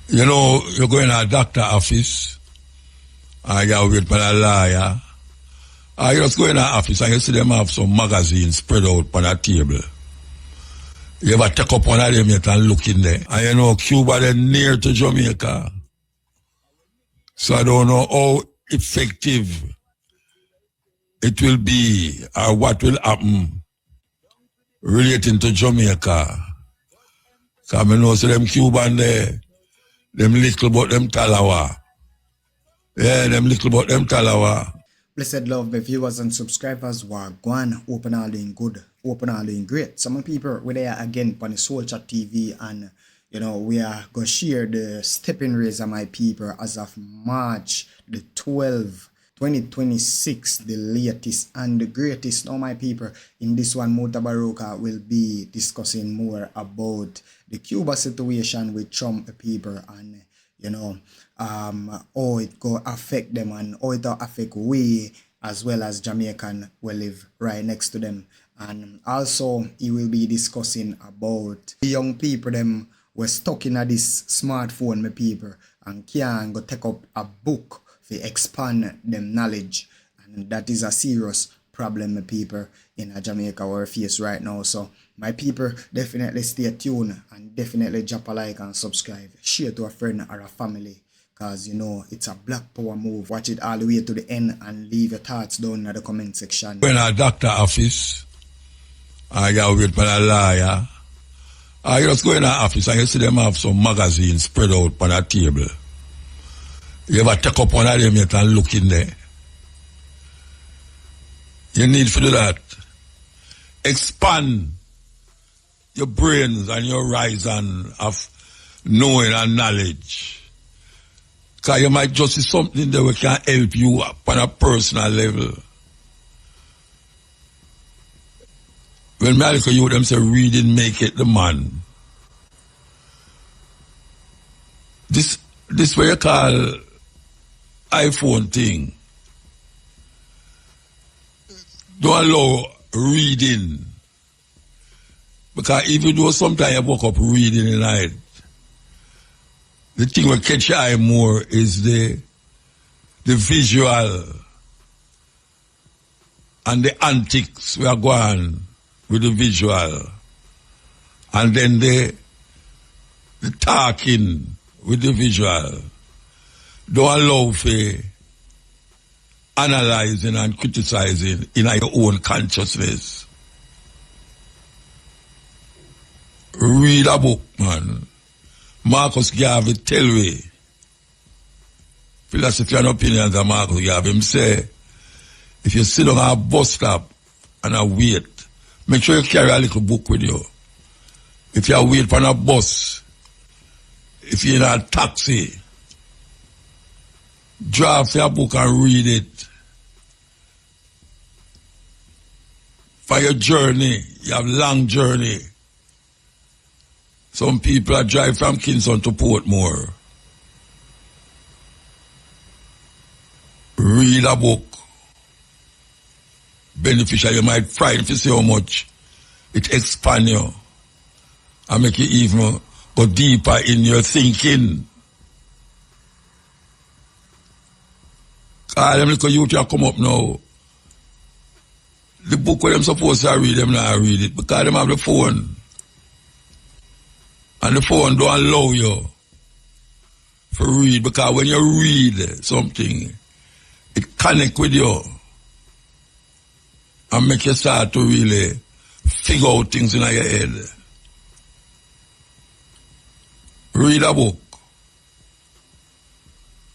You know, you go in a doctor office, and you wait for a lawyer. You just go in an office and you see them have some magazines spread out on a table. You ever take up one of them yet and look in there. And you know, Cuba, they're near to Jamaica. So I don't know how effective it will be or what will happen relating to Jamaica. Because I know so them Cuban there, them little but them talawa. Yeah, them little but them talawa. Blessed love, my viewers and subscribers, wagwan, open all doing good, open all doing great. Some people, we're there again on the Soul Chat TV, and you know, we are going to share the stepping raise of my people as of March the 12th, 2026, the latest and the greatest. Now, my people, in this one, Mutabaruka will be discussing more about the Cuba situation with Trump people and, you know, how it go affect them and how it affect we as well as Jamaican will live right next to them. And also he will be discussing about the young people them were stuck in this smartphone, my people, and can't go take up a book to expand them knowledge, and that is a serious problem, my people, in Jamaica we face right now. So my people, definitely stay tuned and definitely drop a like and subscribe, share to a friend or a family, because you know it's a black power move. Watch it all the way to the end and leave your thoughts down in the comment section. In a doctor office, you wait for a lawyer. You just go in an office and you see them have some magazines spread out on a table. You ever take up one of them yet and look in there? You need to do that. Expand your brains and your horizon of knowing and knowledge. Because you might just see something that can help you up on a personal level. When me look at you, them say reading make it the man. This what you call iPhone thing. Don't allow reading. Because even though sometimes you woke up reading in the night, the thing that catch your eye more is the visual and the antics we are going with the visual, and then the talking with the visual. Don't allow for analyzing and criticizing in your own consciousness. Read a book, man. Marcus Garvey tell me, philosophy and opinions of Marcus Garvey, him say, if you sit on a bus stop and wait, make sure you carry a little book with you. If you wait for a bus, if you're in a taxi, draft your book and read it. For your journey, you have long journey. Some people are drive from Kingston to Portmore. Read a book. Beneficial. You might frighten if you see how much it expands you and make you even go deeper in your thinking. Because them little youth come up now. The book where them supposed to read, them not read it because them have the phone. And the phone don't allow you to read, because when you read something, it connects with you and make you start to really figure out things in your head. Read a book.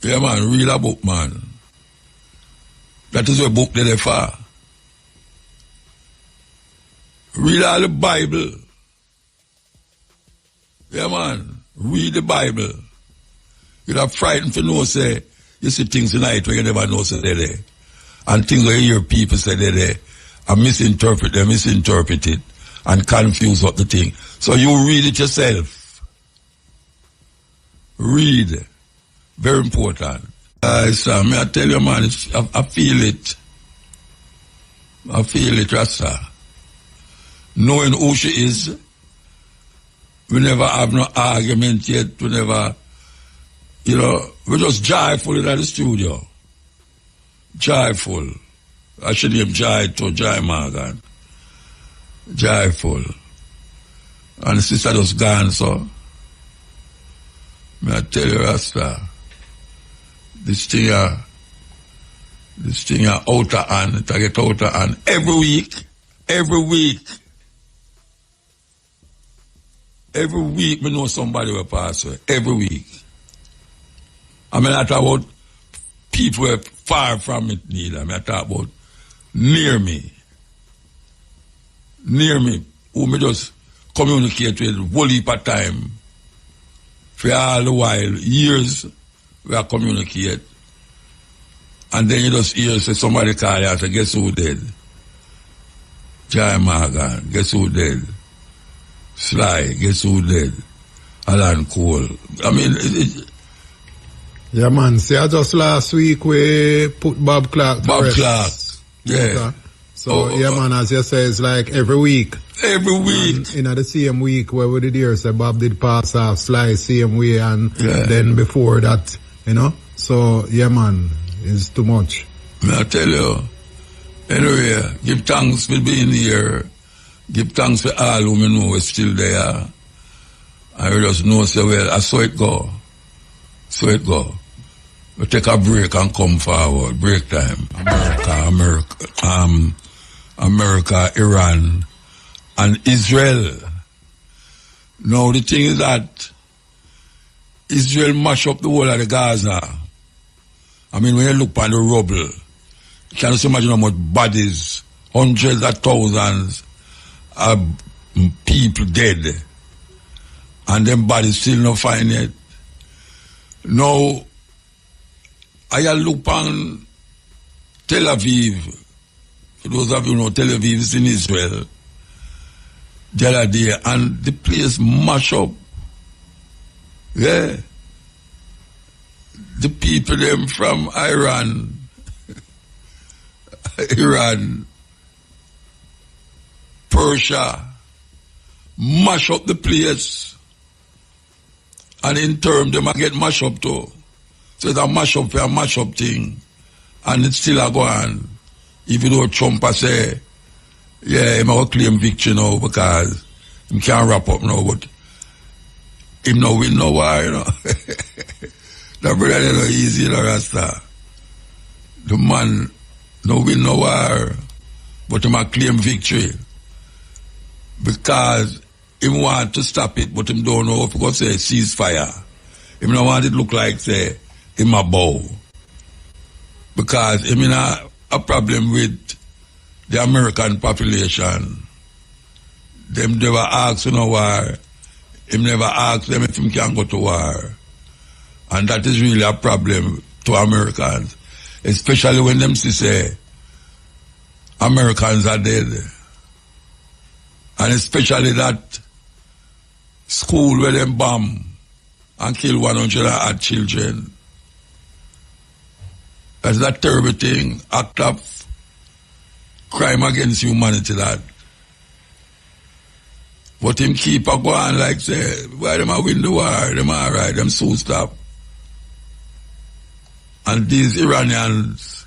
Yeah, man, read a book, man. That is what book they're for. Read all the Bible. Yeah, man. Read the Bible. You're not frightened to know, say, you see things in light where you never know, say, they're there. And things where you hear people say they're there, and misinterpret it, and confuse what the thing. So you read it yourself. Read. Very important. So, may I tell you, man, I feel it. I feel it, Rasta. Knowing who she is, we never have no argument yet, we never You know, we're just joyful in the studio. Joyful. I should name Joy to Joy Morgan. Joyful. And the sister just gone, so. May I tell you, Rasta, this thing out of hand, it get out of hand. Every week, me know somebody will pass away. Every week. I mean, I talk about people who are far from it, neither. I mean, I talk about near me, who me just communicate with whole heap of time. For all the while, years, we are communicate. And then you just hear say somebody call you and say, guess who dead? Joy Morgan, guess who dead? Sly, guess who dead? Alan Cole. I mean, yeah, man. See, I just last week we put Bob Clark to rest. Clark, yeah. So, man, as you say, it's like every week. Every week. And in the same week where we did hear, say Bob did pass off Sly same way, and then before that, you know. So, yeah, man, it's too much. I tell you. Anyway, give thanks for being here. Give thanks for all who me know is still there. I just know so well. I saw it go. We take a break and come forward. Break time. America, Iran, and Israel. Now the thing is that Israel mash up the whole of the Gaza. I mean, when you look on the rubble, you can just imagine how much bodies, hundreds of thousands of people dead. And them bodies still not find it. Now, I look on Tel Aviv. For those of you who know, Tel Aviv is in Israel. The other day, and the place mash up. Yeah. The people them from Iran, Persia, mash up the place. And in turn, them a get mash up too. So it's a mash up thing. And it's still a go on. Even though Trump say, yeah, he might claim victory now because he can't wrap up now, but him no win no war, you know. That brother is no easy, you know, Rasta. The man no win no war, but he might claim victory. Because he want to stop it, but he don't know if he go say ceasefire. He don't want it to look like, say, him a bow. Because he not a problem with the American population. Them never ask for no war. Him never ask them if him can go to war. And that is really a problem to Americans. Especially when them say Americans are dead. And especially that school where them bomb and kill 100 odd children. That's that terrible thing, act of crime against humanity, that. But him keep a going like say, why them a win the war, them alright, them so stop. And these Iranians,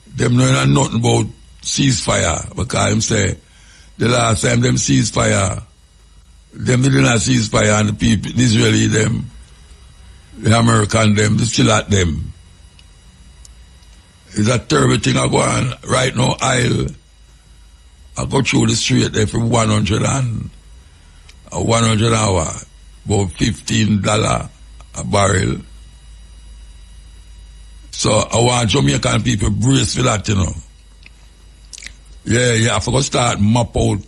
them know nothing about ceasefire, because him say, the last time them ceasefire, them did not ceasefire, and the people, the Israeli them, the American them, they still at them. It's a terrible thing I go on right now. I go through the street there for 100 an hour, about $15 a barrel. So I want Jamaican people brace for that, you know. Yeah, I forgot to start map out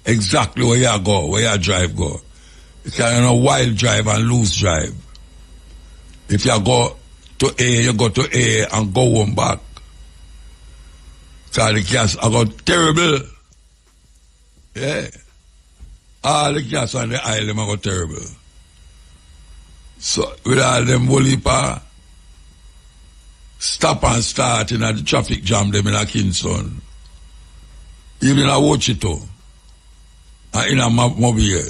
exactly where you go, where you drive go. You can wild drive and loose drive. If you go to A, you go to A and go home back. So the gas I got terrible. Yeah. All the gas on the island I got terrible. So with all them wolipa stop and start in the traffic jam them in a Kingston. Even in a Wichita. And in a Mobile.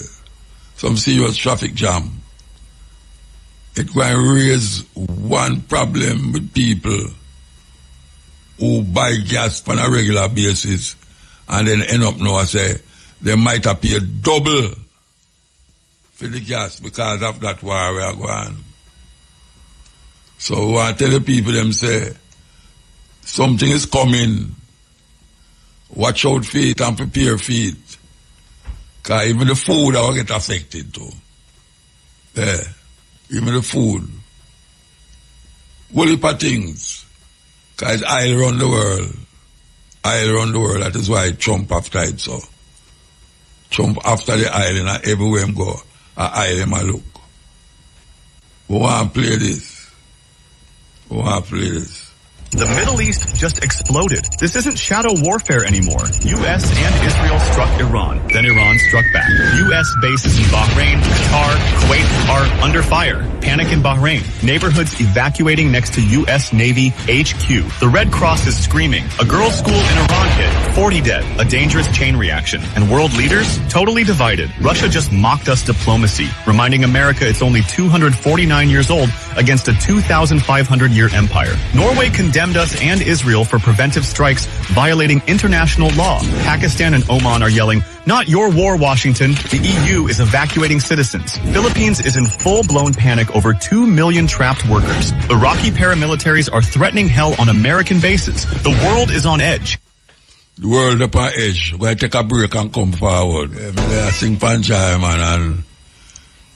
Some serious traffic jam. it going to raise one problem with people who buy gas on a regular basis and then end up now say they might have paid double for the gas because of that war we are going. So I want to tell the people them say something is coming. Watch out for it and prepare for it. Because even the food will get affected too. Yeah. Even the food. Whole heap of things. Because it's oil around the world. Oil around the world. That is why Trump after it so. Trump after the oil and everywhere him go, oil him a look. We want to play this. We want to play this. The Middle East just exploded. This isn't shadow warfare anymore. U.S. and Israel struck Iran. Then Iran struck back. U.S. bases in Bahrain, Qatar, Kuwait are under fire. Panic in Bahrain. Neighborhoods evacuating next to U.S. Navy HQ. The Red Cross is screaming. A girls' school in Iran hit. 40 dead. A dangerous chain reaction. And world leaders? Totally divided. Russia just mocked us diplomacy, reminding America it's only 249 years old against a 2,500-year empire. Norway condemned us and Israel for preventive strikes violating international law. Pakistan and Oman are yelling, "Not your war, Washington." The EU is evacuating citizens. Philippines is in full-blown panic over 2 million trapped workers. Iraqi paramilitaries are threatening hell on American bases. The world is on edge. The world up on edge. We're going to take a break and come forward. Yeah, I sing Panchai, man, and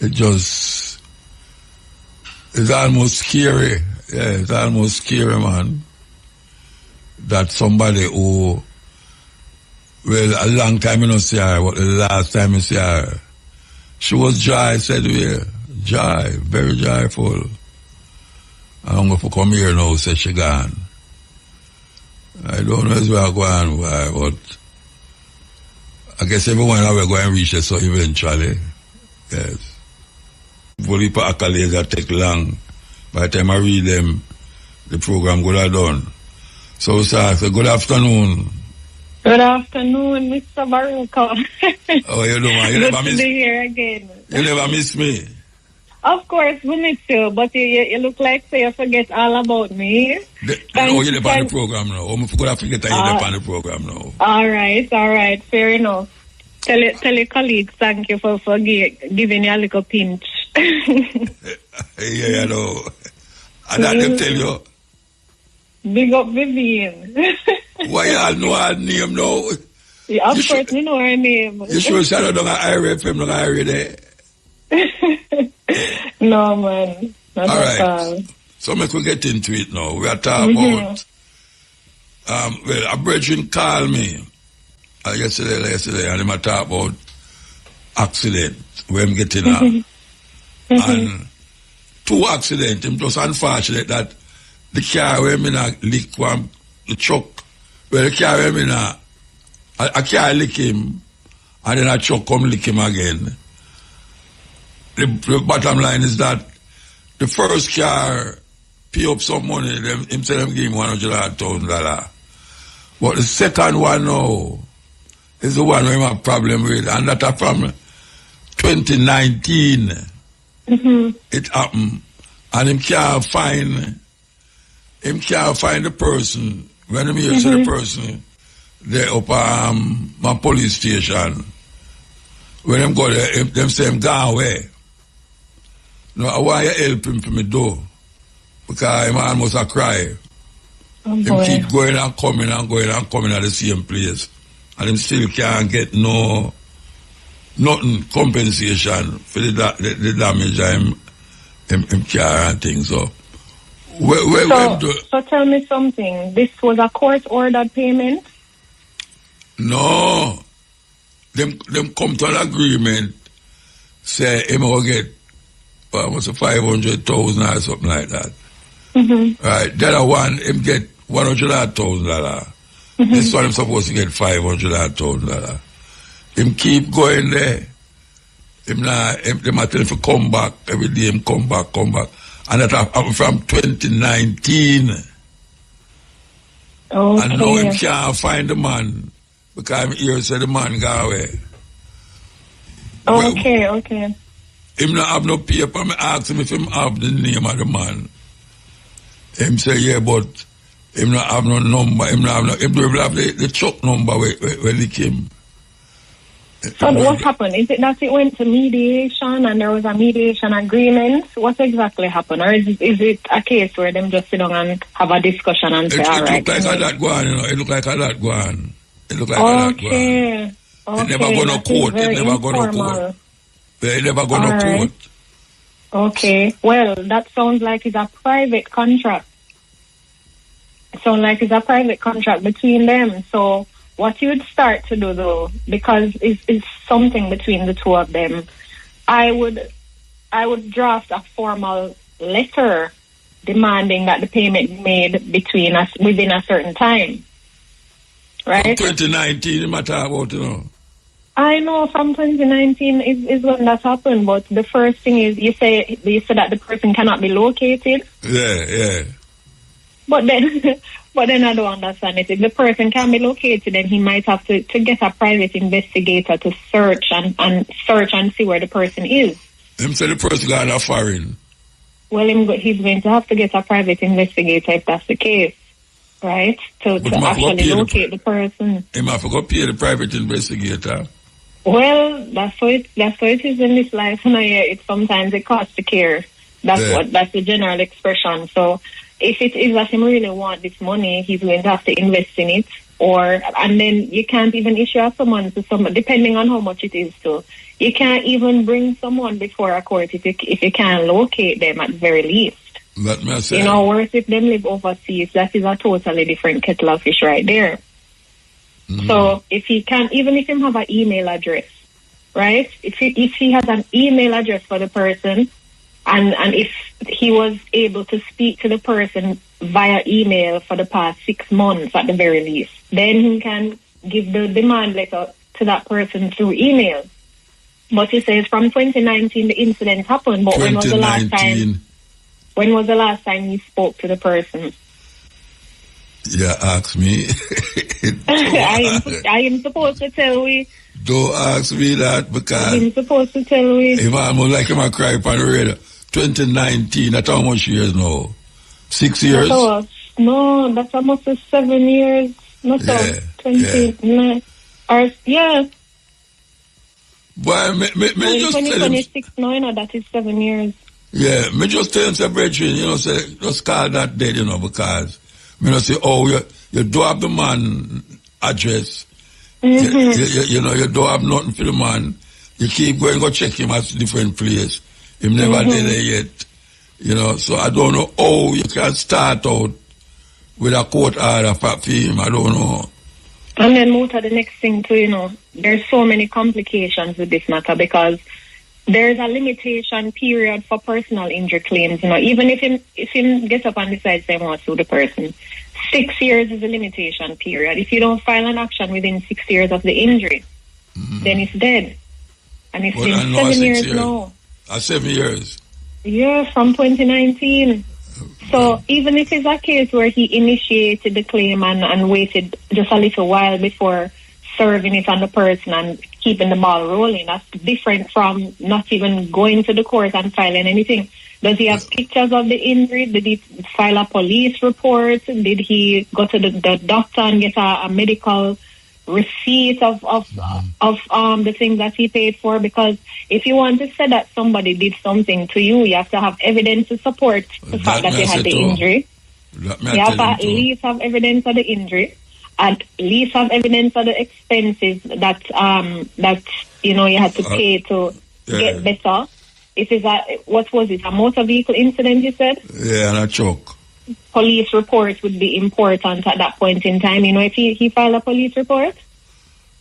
it just, it's almost scary. Yeah, it's almost scary, man, that somebody who, well, a long time you don't see her, but the last time you see her, she was joy, said we, joy, very joyful. I'm going to come here now, say she gone. I don't know where I'm going, but I guess everyone will go and reach it, so eventually, yes. Fully for accolades that take long. By the time I read them, the program would have done. So, sir, so good afternoon. Good afternoon, Mr. Baruka. Oh, you know, man. You Good never to miss be here again. You never miss me. Of course, we miss you, but you look like you forget all about me. Oh, you're on the program now. I'm going to forget that you're on the program now. All right, fair enough. Tell your colleagues thank you for giving you a little pinch. Yeah, I know. And that them tell you. Big up Vivian. Why y'all know her name now? Yeah, of course, we know her name. You sure shadow don't have IRA FM, don't have IRA there? No, man. Not all at right. all. So we could get into it now. We are talking about, well, a brethren called me yesterday, and they talk about accident, where I'm getting out. And 2 accidents. It was unfortunate that the car where me na lick one, the truck, where the car where me na, a car lick him, and then a truck come lick him again. The bottom line is that the first car pay up some money, him say them give him $100,000. But the second one now is the one we have a problem with, and that are from 2019. It happened, and him can't find the person. When him hear say the person, they up my police station. When them go there, them say him gone away. No, I want you help him for me do, because him almost a cry. Oh, him keep going and coming at the same place, and him still can't get nothing compensation for the damage him car and things. So, so tell me something. This was a court-ordered payment? No. Them come to an agreement, say him will get almost $500,000 or something like that. Right. The other one, him get $100,000. This one, him supposed to get $500,000. Him keep going there. Them tell him to come back. Every day him come back. And that happened from 2019. Okay. And now him can't find the man, because I'm here say the man got away. Okay. him not have no paper. Me ask him if him have the name of the man. Him say, yeah, but him not have no number. Him not have no, him don't have the truck number where he came. So what happened? Is it that it went to mediation and there was a mediation agreement? What exactly happened? Or is it a case where them just sit down and have a discussion and say, all right? It look like a lot going, you know. It look like a lot going. It look like a lot going. Okay. It never go no court. It never go no court. It never go no court. Okay. Well, that sounds like it's a private contract. It sounds like it's a private contract between them. So what you would start to do, though, because it's something between the two of them, I would draft a formal letter demanding that the payment be made between us within a certain time. Right? From 2019, you might talk about, you know. I know from 2019 is when that happened, but the first thing is you say that the person cannot be located. Yeah. But then I don't understand it. If the person can be located, then he might have to get a private investigator to search and see where the person is. Him say the person got a foreign. Well, he's going to have to get a private investigator if that's the case, right? To actually locate the person. He might have to pay the private investigator. Well, that's how it is in this life, and sometimes it costs to care. That's the general expression. So if it is that him really want this money, he's going to have to invest in it, and then you can't even issue a summons to someone, depending on how much it is. So you can't even bring someone before a court if you can't locate them at the very least. Let me say. You know, worse if them live overseas, that is a totally different kettle of fish right there. Mm-hmm. So if he can, even if him have an email address, right? If he has an email address for the person, and if he was able to speak to the person via email for the past 6 months at the very least, then he can give the demand letter to that person through email. But he says from 2019 the incident happened, but when was the last time you spoke to the person? Yeah, ask me. I am supposed to tell we. Don't ask me that because I'm supposed to tell we. If I'm like him, I cry upon the radio. 2019, that's how much years now? 6 years? No, that's almost 7 years. No, yeah, 29. Or, yeah. But me just 2026 now, you know, that is 7 years. Yeah, me just tell him, say, brethren, you know, say, just call that dead, you know, because, me not say, oh, you don't have the man address. Mm-hmm. You know, you don't have nothing for the man. You keep going, go check him at different place. Him never did it yet. You know, so I don't know how you can start out with a court order for him. I don't know. And then Muta, the next thing too, you know, there's so many complications with this matter because there's a limitation period for personal injury claims. You know, even if him gets up and decides they want to sue the person, 6 years is a limitation period. If you don't file an action within 6 years of the injury, then it's dead. And it's been 7 years now. 7 years? Yeah, from 2019. So even if it's a case where he initiated the claim and waited just a little while before serving it on the person and keeping the ball rolling, that's different from not even going to the court and filing anything. Does he have pictures of the injury? Did he file a police report? Did he go to the doctor and get a medical receipt of the things that he paid for? Because if you want to say that somebody did something to you, you have to have evidence to support the fact that you had the injury. You have to at least have evidence of the injury, at least have evidence of the expenses that you know you had to pay to get better. If it's a motor vehicle incident, you said? Yeah, and a choke. Police reports would be important at that point in time. You know, if he filed a police report?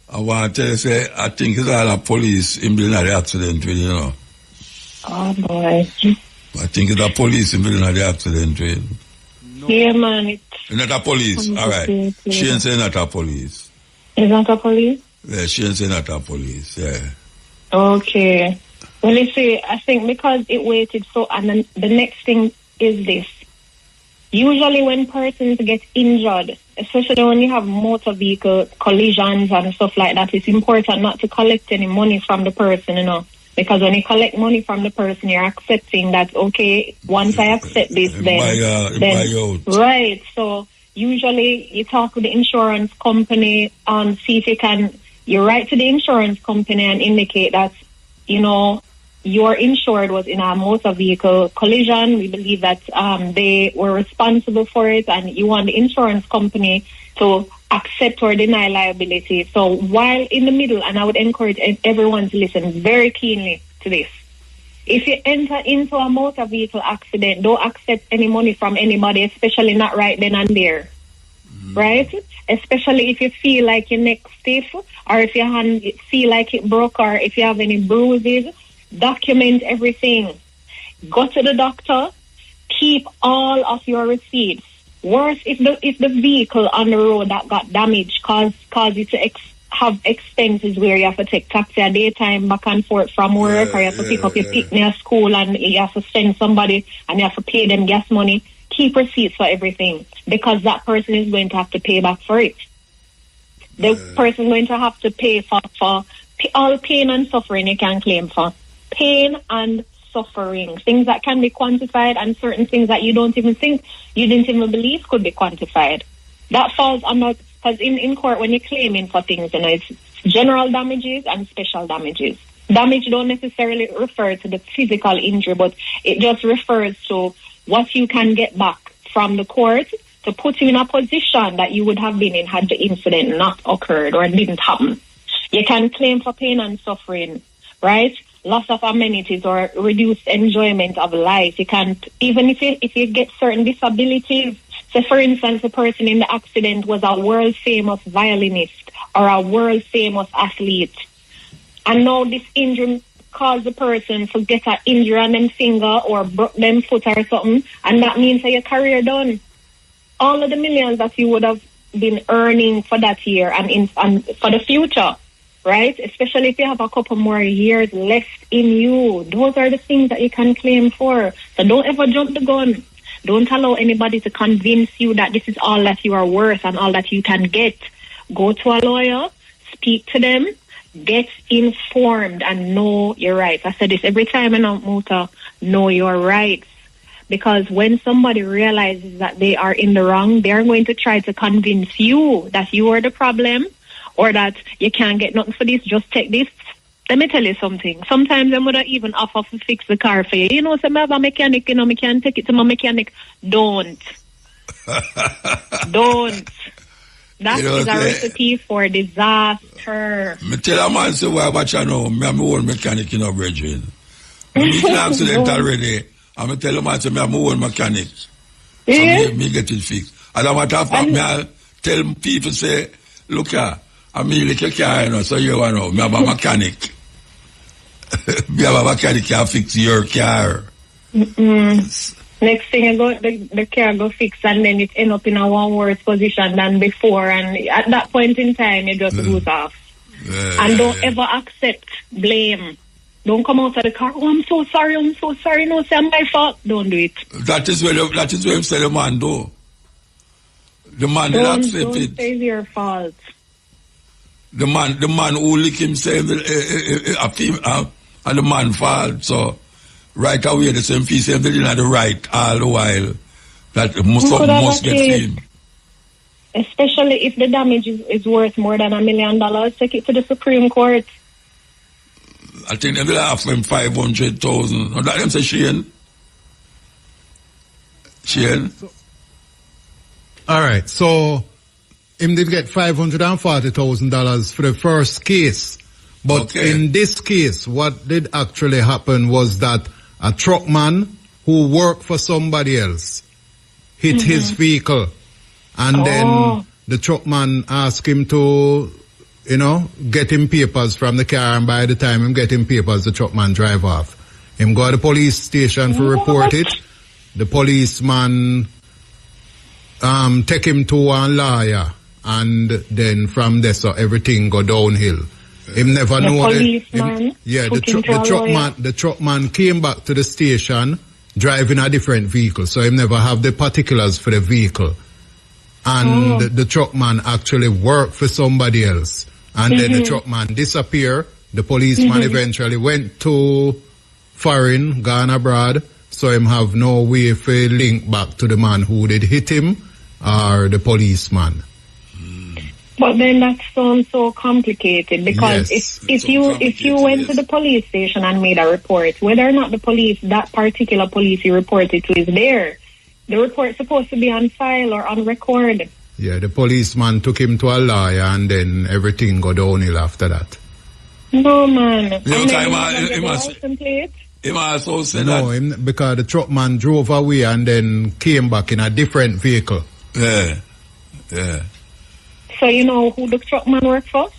I want to tell you, say, I think it's all a police involved in the accident, you know. Oh, boy. I think it's a police involved in the accident, No. Yeah, man. It's not a police, all right. She ain't saying not a police. It's not a police? Yeah, she ain't saying not a police, yeah. Okay. Well, you see, I think because it waited so, and then the next thing is this. Usually when persons get injured, especially when you have motor vehicle collisions and stuff like that, it's important not to collect any money from the person, you know. Because when you collect money from the person, you're accepting that, okay, once I accept this, right. So usually you talk with the insurance company and see if you write to the insurance company and indicate that, your insured was in a motor vehicle collision. We believe that they were responsible for it, and you want the insurance company to accept or deny liability. So while in the middle, and I would encourage everyone to listen very keenly to this. If you enter into a motor vehicle accident, don't accept any money from anybody, especially not right then and there. Right? Especially if you feel like your neck stiff, or if your hand feel like it broke, or if you have any bruises. Document everything. Go to the doctor. Keep all of your receipts. Worse, if the vehicle on the road that got damaged cause you to have expenses where you have to take taxi a daytime back and forth from work, or you have to pick up your picnic at school and you have to send somebody and you have to pay them gas money. Keep receipts for everything, because that person is going to have to pay back for it. The person is going to have to pay for all pain and suffering you can claim for. Pain and suffering, things that can be quantified, and certain things that you didn't even believe could be quantified. That falls under, because in court when you're claiming for things, it's general damages and special damages. Damage don't necessarily refer to the physical injury, but it just refers to what you can get back from the court to put you in a position that you would have been in had the incident not occurred or didn't happen. You can claim for pain and suffering, right? Loss of amenities or reduced enjoyment of life. You can't, even if you get certain disabilities. So, for instance, the person in the accident was a world famous violinist or a world famous athlete, and now this injury caused the person to get an injury on them finger or broke them foot or something, and that means that your career done. All of the millions that you would have been earning for that year and for the future. Right? Especially if you have a couple more years left in you. Those are the things that you can claim for. So don't ever jump the gun. Don't allow anybody to convince you that this is all that you are worth and all that you can get. Go to a lawyer, speak to them, get informed, and know your rights. I said this every time in Muta, know your rights. Because when somebody realizes that they are in the wrong, they're going to try to convince you that you are the problem, or that you can't get nothing for this, just take this. Let me tell you something. Sometimes they would even offer to fix the car for you. So I have a mechanic, me can take it to my mechanic. Don't. Don't. That is a recipe for disaster. Me tell a man, say, well, what you know, me have my own mechanic, Bridget. Me meet an accident already, and me tell a man, say, me have my own mechanic. So me get it fixed. And I'm I tell people, say, look here, I mean, like your car, so you know, me have a mechanic. Me have a mechanic can fix your car. Next thing you go, the car go fix, and then it end up in a one worse position than before, and at that point in time, you just lose off. And don't ever accept blame. Don't come out of the car, oh, I'm so sorry, no, it's my fault. Don't do it. That is where him say the man do. The man did accept it. Don't say it's your fault. The man who lick himself, and the man fault. So right away, the same fee, same they didn't have the right all the while. That must get him. Especially if the damage is worth more than $1 million, take it to the Supreme Court. I think they will offer him 500,000. That them say Shane. All right, so him did get $540,000 for the first case. But in this case, what did actually happen was that a truckman who worked for somebody else hit his vehicle. And then the truckman asked him to, get him papers from the car. And by the time him get him papers, the truckman drive off. Him go to the police station for report it. The policeman take him to a lawyer. And then from there, so everything go downhill. Him never know the truckman came back to the station driving a different vehicle, so him never have the particulars for the vehicle. And the truckman actually worked for somebody else. And then the truckman disappear The policeman eventually went to foreign, gone abroad, so him have no way for link back to the man who did hit him or the policeman. But then that sounds so complicated because Yes. if you went to the police station and made a report, whether or not the police, that particular police you reported to is there, the report's supposed to be on file or on record. Yeah, the policeman took him to a lawyer and then everything go downhill after that. No, man. You And know, then he you must- have the license plate. Him also said No, that. because the truck man drove away and then came back in a different vehicle. Yeah. Yeah. So you know who the truck man works for?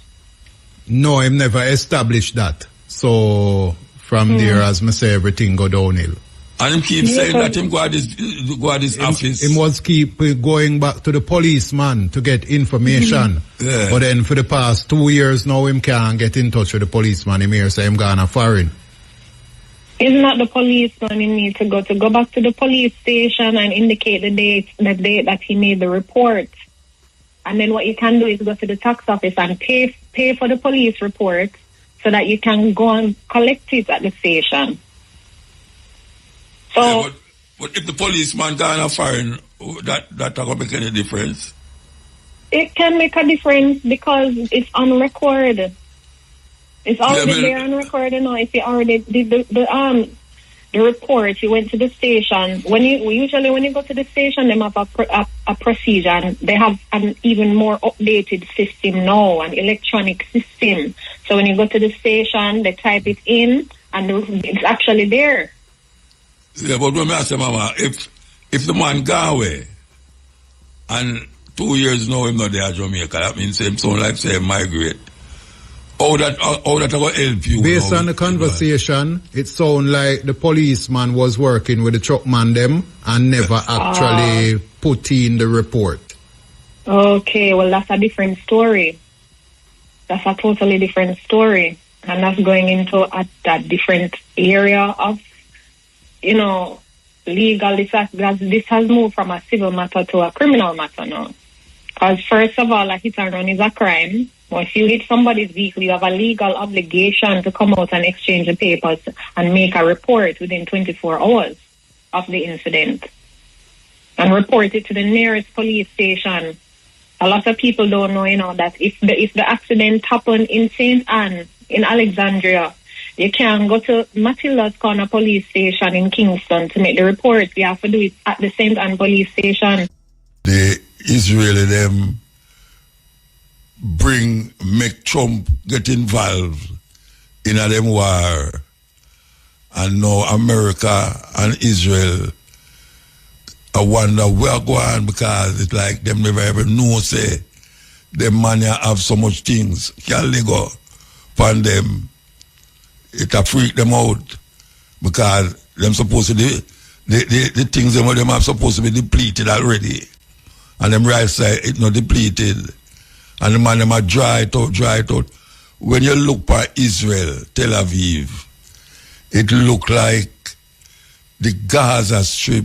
No, him never established that. So from there, as me say, everything go downhill. And him keep Yeah, saying but- that him go at his office. Him was keep going back to the policeman to get information. Yeah. But then for the past 2 years now, him can't get in touch with the policeman. Him here say him gone a foreign. Isn't that the policeman he needs to go back to the police station and indicate the date that he made the report? And then what you can do is go to the tax office and pay for the police report so that you can go and collect it at the station. So Yeah, but if the policeman gone a foreign, that not gonna make any difference. it can make a difference because it's on record. It's already but- there on record, you know. If you already did the report, you went to the station. When you go to the station, they have a procedure, and they have an even more updated system now, an electronic system. So when you go to the station, they type it in, and it's actually there. Yeah, but when I say, Mama, if the man go away and 2 years now him not there at Jamaica, that means him sound like say migrate. How that going to help you? Based now? on the conversation, it sound like the policeman was working with the truckman them and never actually put in the report. Okay, well, that's a different story. That's a totally different story. And that's going into a different area of, you know, legal. This has moved from a civil matter to a criminal matter now. Because first of all, a hit and run is a crime. Or if you hit somebody's vehicle, you have a legal obligation to come out and exchange the papers and make a report within 24 hours of the incident. And report it to the nearest police station. A lot of people don't know, you know, that if the accident happened in St. Anne, in Alexandria, you can go to Matilda's Corner police station in Kingston to make the report. You have to do it at the St. Anne police station. The Israeli them make Trump get involved in a them war, and now America and Israel I wonder where go on, because it's like them never ever know say them man have so much things can they go upon them. It a freak them out because them supposed to the things them have supposed to be depleted already, and them right side it not depleted, and the man them are dry it out. When you look for Israel, Tel Aviv, it look like the Gaza Strip.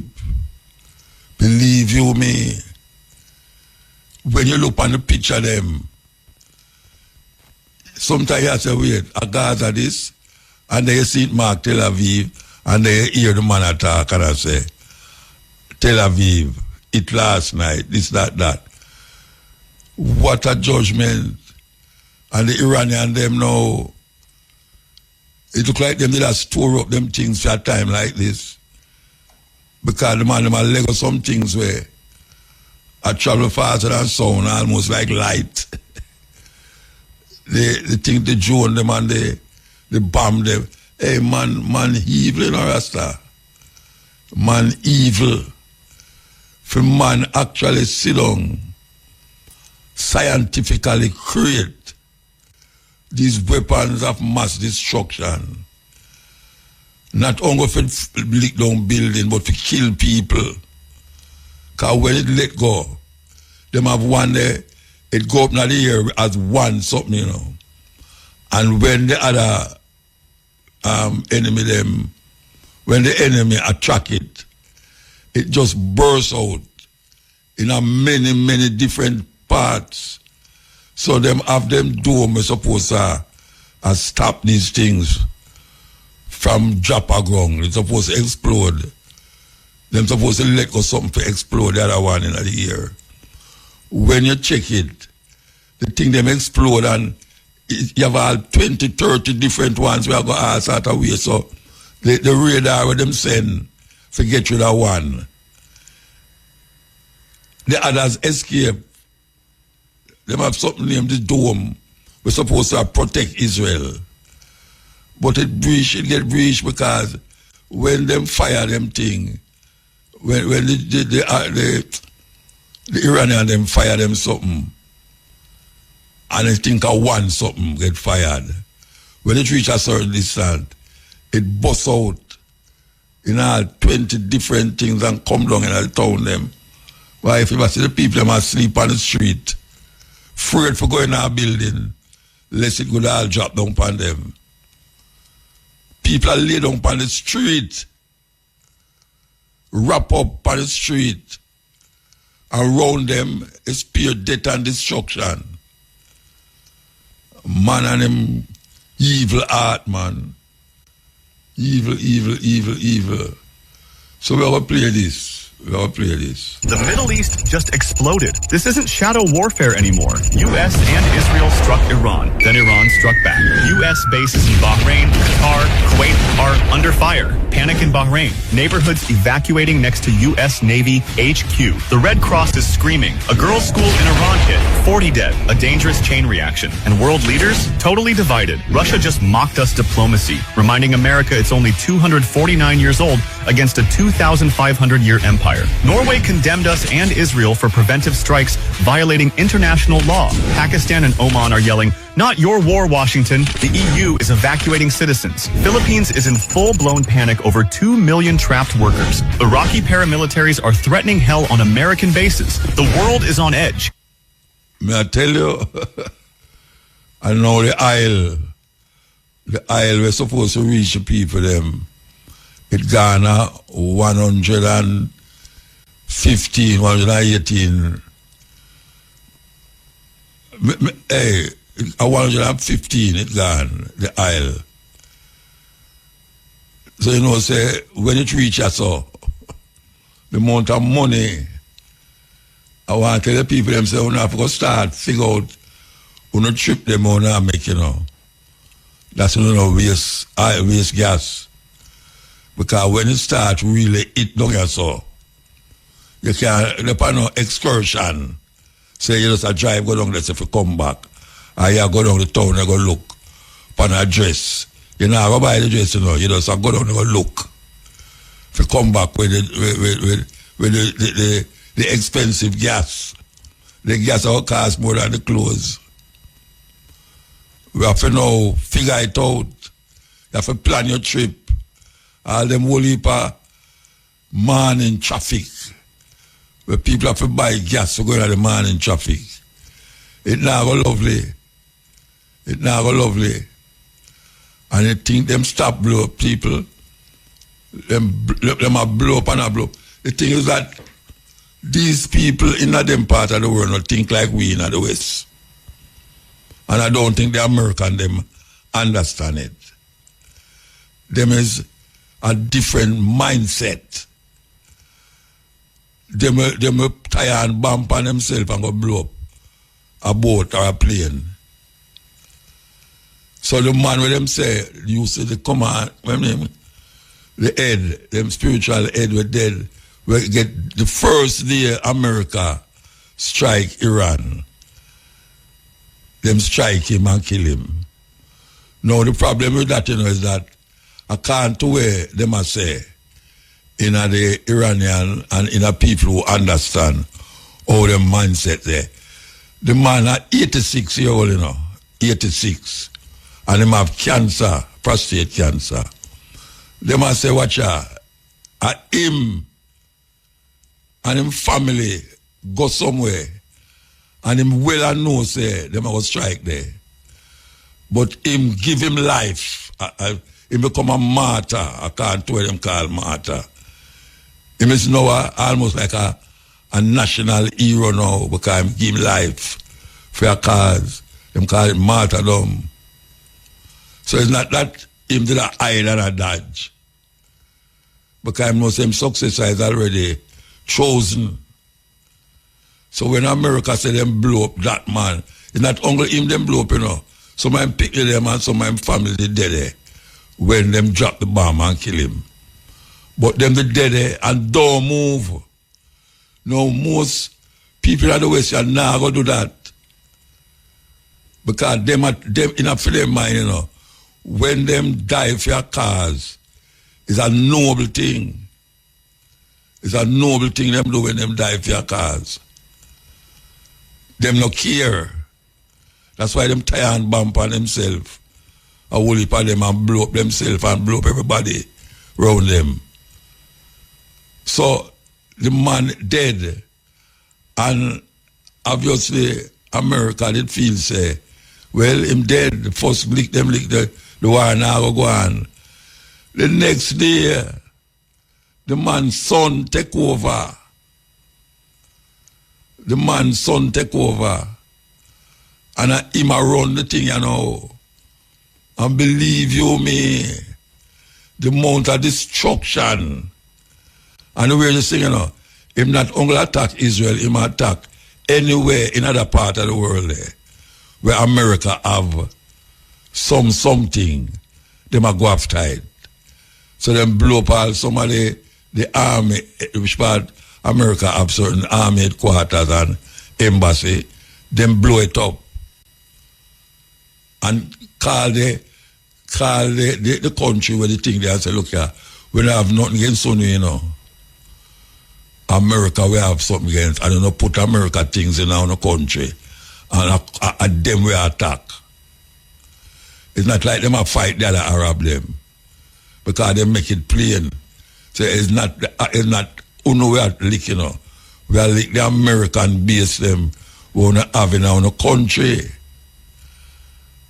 Believe you me, when you look on the picture them, sometimes you say, wait, a Gaza this, and then you see it mark Tel Aviv, and then you hear the man attack, and I say, Tel Aviv, it last night, this, that. What a judgment. And the Iranian them now, it look like them did a store up them things for a time like this. Because the man them a Lego some things where I travel faster than sound, almost like light. they think the drone them and they bomb them. Hey man evil in Rasta. Man evil. For man actually sit down, scientifically create these weapons of mass destruction. Not only for lick down building, but to kill people. Because when it let go, them have one there, it go up in the air as one something, you know. And when the other enemy them, when the enemy attack it, it just bursts out in a many different parts. So them have them dome, I suppose, and stop these things from drop a ground. It's supposed to explode. Them supposed to let go something to explode the other one in the air. When you check it, the thing them explode and you have all 20, 30 different ones we are going to all sort of way. So the radar where them send, forget you that one. The others escape. Them have something named the dome. We're supposed to protect Israel. But it get breached because when them fire them thing, when the Iranian them fire them something, and they think of one something get fired. When it reach a certain distance, it busts out in all 20 different things and come down in the town them. Why if you see the people them asleep on the street, afraid for going in a building, lest it could all drop down upon them. People are laid down on the street, wrap up on the street. Around them is pure death and destruction. Man and them evil heart, man. Evil, evil, evil, evil. So we're going to play this. The Middle East just exploded. This isn't shadow warfare anymore. U.S. and Israel struck Iran. Then Iran struck back. U.S. bases in Bahrain, Qatar, Kuwait are under fire. Panic in Bahrain. Neighborhoods evacuating next to U.S. Navy HQ. The Red Cross is screaming. A girls' school in Iran hit. 40 dead. A dangerous chain reaction. And world leaders? Totally divided. Russia just mocked us diplomacy, reminding America it's only 249 years old against a 2,500-year empire. Norway condemned us and Israel for preventive strikes violating international law. Pakistan and Oman are yelling, "Not your war, Washington." The EU is evacuating citizens. Philippines is in full-blown panic over 2 million trapped workers. Iraqi paramilitaries are threatening hell on American bases. The world is on edge. May I tell you, I know the aisle we're supposed to reach the people them. It Ghana 115, 118. Hey, 115 it gone, the aisle. So you know, say when it reaches so the amount of money, I want to tell the people them say, we have to start figure out who no trip them on and make, you know. That's no waste gas. Because when it starts really it don't get so. You can't depend on excursion. Say you just a drive go down there if you come back. Or you go down the town and go look upon a dress. You know go buy the dress, you know, you just go down and go look. If you come back with the expensive gas. The gas will cost more than the clothes. We have to now figure it out. You have to plan your trip. All them whole heap of morning traffic. Where people have to buy gas to go into the morning traffic. It now go lovely. And you think them stop blow up people. Them a blow up and a blow up. The thing is that these people in them part of the world don't think like we in the West. And I don't think the American them understand it. Them is a different mindset. Them tire and bump on themselves and go blow up a boat or a plane. So the man with them say, you see the command, the head, them spiritual head were dead. We get the first day America strike Iran. Them strike him and kill him. Now the problem with that, you know, is that I can't wear them I say in the Iranian and in the people who understand how them mindset there. The man at 86 years old, you know, 86, and him have cancer, prostate cancer. Them I say, watch out, him and him family go somewhere, and him well and know say them go strike there. But him give him life. Him become a martyr. I can't tell them call martyr. Him is now almost like a national hero now because him give him life for a cause. Them call it martyrdom. So it's not that him did a hide and a dodge. Because I know him successor is already chosen. So when America say them blow up that man, it's not only him them blow up, you know. Some of them pick them and some of them family they dead there when them drop the bomb and kill him. But them they dead there and don't move. Now most people at the West are not going to do that. Because them in a for them mind, you know, when them die for your cause, it's a noble thing. It's a noble thing them do when them die for your cause. Them no care. That's why them tie and bump on themselves. A whole heap of them and blow up themselves and blow up everybody around them. So the man dead. And obviously America did feel say, well, him dead. The first lick the war now go on. The next day, the man's son take over. The man's son take over. And him a run the thing, you know. And believe you me, the amount of destruction. And the way you say, you know, him not only attack Israel, him attack anywhere in other part of the world there, where America have something, them a go after it. So them blow up all some of the army, which part America have certain army headquarters and embassy, them blow it up. And call the country where the thing there and say, look here, we don't have nothing against Sunni, you know. America, we have something against. I don't know, put America things in our country. And them we attack. It's not like them a fight the other Arab them. Because they make it plain. So it's not uno we are lick, you know. We are lick the American base them we wanna have in our country.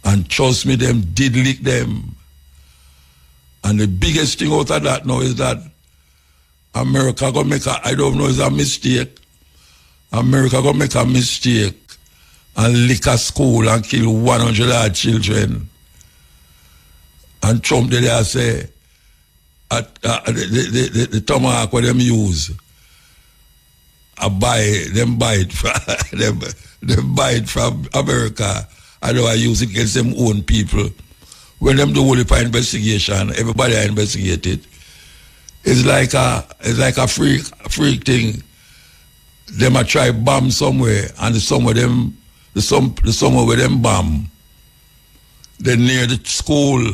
And trust me, them did lick them. And the biggest thing out of that now is that America gonna make I don't know, it's a mistake. America gonna make a mistake and lick a school and kill 100 odd children. And Trump did there say, the tomahawk where them use, them buy it from America. I know I use it against them own people. When them do whole investigation, everybody are investigated. It's like a freak thing. Them a try bomb somewhere, and the somewhere where them bomb, they near the school,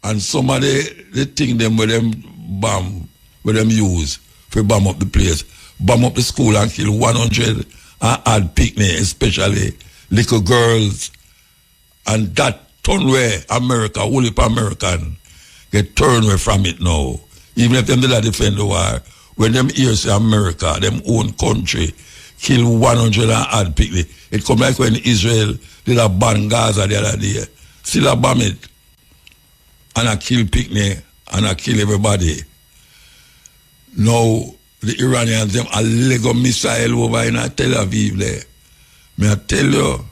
and some of the thing them where them bomb, where them use for bomb up the place, bomb up the school and kill 100 and add picnic, especially little girls, and that turn away America, whole heap American, get turned away from it now. Even if them did not defend the war, when them hear say America, them own country, kill 100 and add picnic, it come like when Israel did a ban Gaza the other day, still a bomb it, and I kill picnic, and I kill everybody. Now, the Iranians, them a Lego missile over in Tel Aviv there. Me I tell you,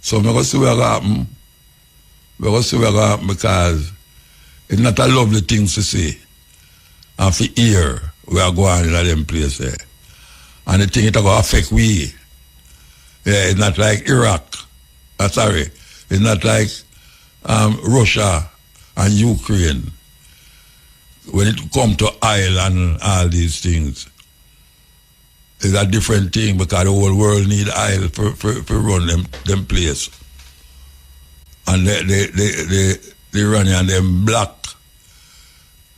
so I'm going to see what happen. We're going to see what happen because it's not a lovely thing to see. And for hear, we are going in them place there. And the thing it going to affect we. Yeah, it's not like Iraq. Sorry. It's not like Russia and Ukraine. When it comes to oil and all these things, it's a different thing because the whole world need oil for run them place. And the Iranian them block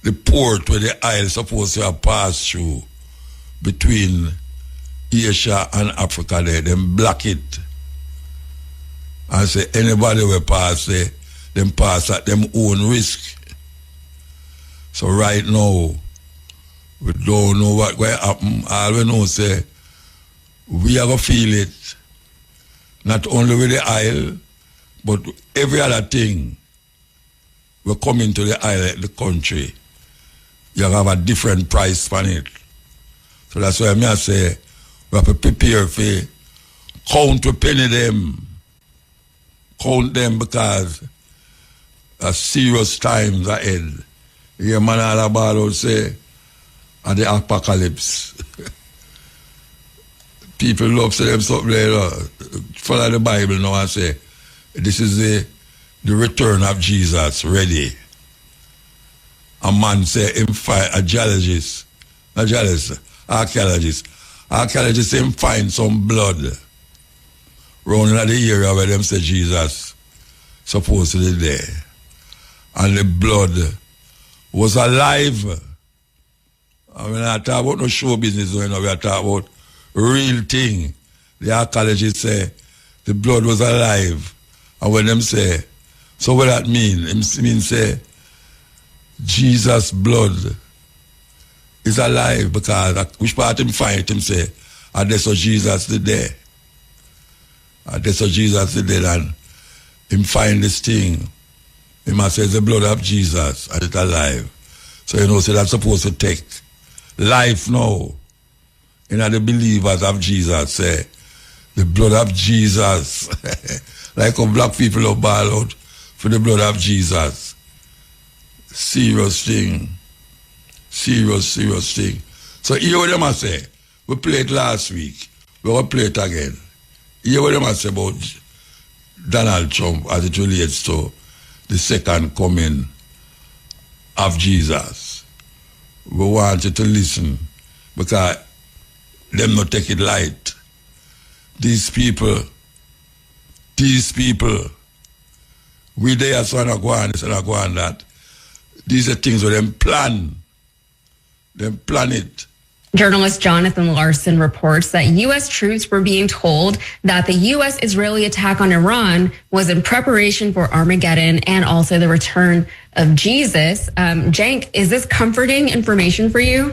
the port where the oil supposed to have passed through between Asia and Africa there, them block it. And say anybody will pass there, them pass at them own risk. So right now, we don't know what will happen. All we know say, we are going to feel it. Not only with the oil, but every other thing will come into the oil, the country. You have a different price on it. So that's why I say, we have to prepare for count to penny them. Count them because a serious times ahead. You man all about say, and the apocalypse. People love say them something like, follow the Bible now and say, this is the return of Jesus ready. A man say him find archaeologist. Archaeologists him find some blood round in the area where them say Jesus supposedly there. And the blood was alive. I mean, I talk about no show business, we are talking about real thing. The archaeologists say the blood was alive. And when them say, so what that mean? It means say Jesus' blood is alive because which part him find him say, and that's what Jesus did there. And that's what Jesus did there, and him find this thing. He must say the blood of Jesus and it's alive. So you know, so that's supposed to take life now. You know, the believers of Jesus say the blood of Jesus. Like how black people are ball out for the blood of Jesus. Serious thing. Serious thing. So hear what them I say. We played last week. We will play it again. Hear what them I say about Donald Trump as it relates to the second coming of Jesus. We want you to listen because them not take it light. These people, we there so not go on this and not go on that. These are things where them plan. Them plan it. Journalist Jonathan Larson reports that U.S. troops were being told that the U.S.-Israeli attack on Iran was in preparation for Armageddon and also the return of Jesus. Jank, is this comforting information for you?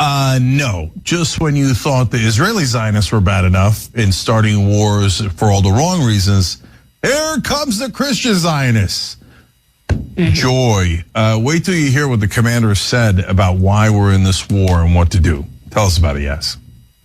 No, just when you thought the Israeli Zionists were bad enough in starting wars for all the wrong reasons, here comes the Christian Zionists. Joy. Wait till you hear what the commander said about why we're in this war and what to do. Tell us about it, Yes.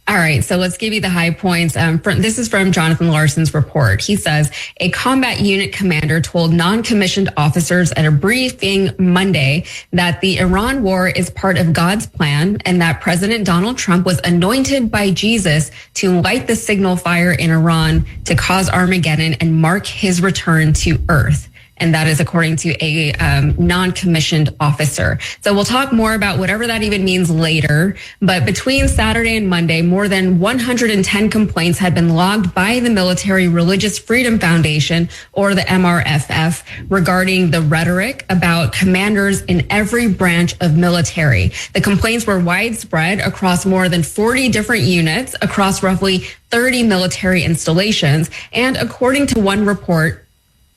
All right, so let's give you the high points. This is from Jonathan Larson's report. He says, a combat unit commander told non-commissioned officers at a briefing Monday that the Iran war is part of God's plan and that President Donald Trump was anointed by Jesus to light the signal fire in Iran to cause Armageddon and mark his return to earth. And that is according to a non-commissioned officer. So we'll talk more about whatever that even means later. But between Saturday and Monday, more than 110 complaints had been logged by the Military Religious Freedom Foundation, or the MRFF, regarding the rhetoric about commanders in every branch of military. The complaints were widespread across more than 40 different units across roughly 30 military installations. And according to one report,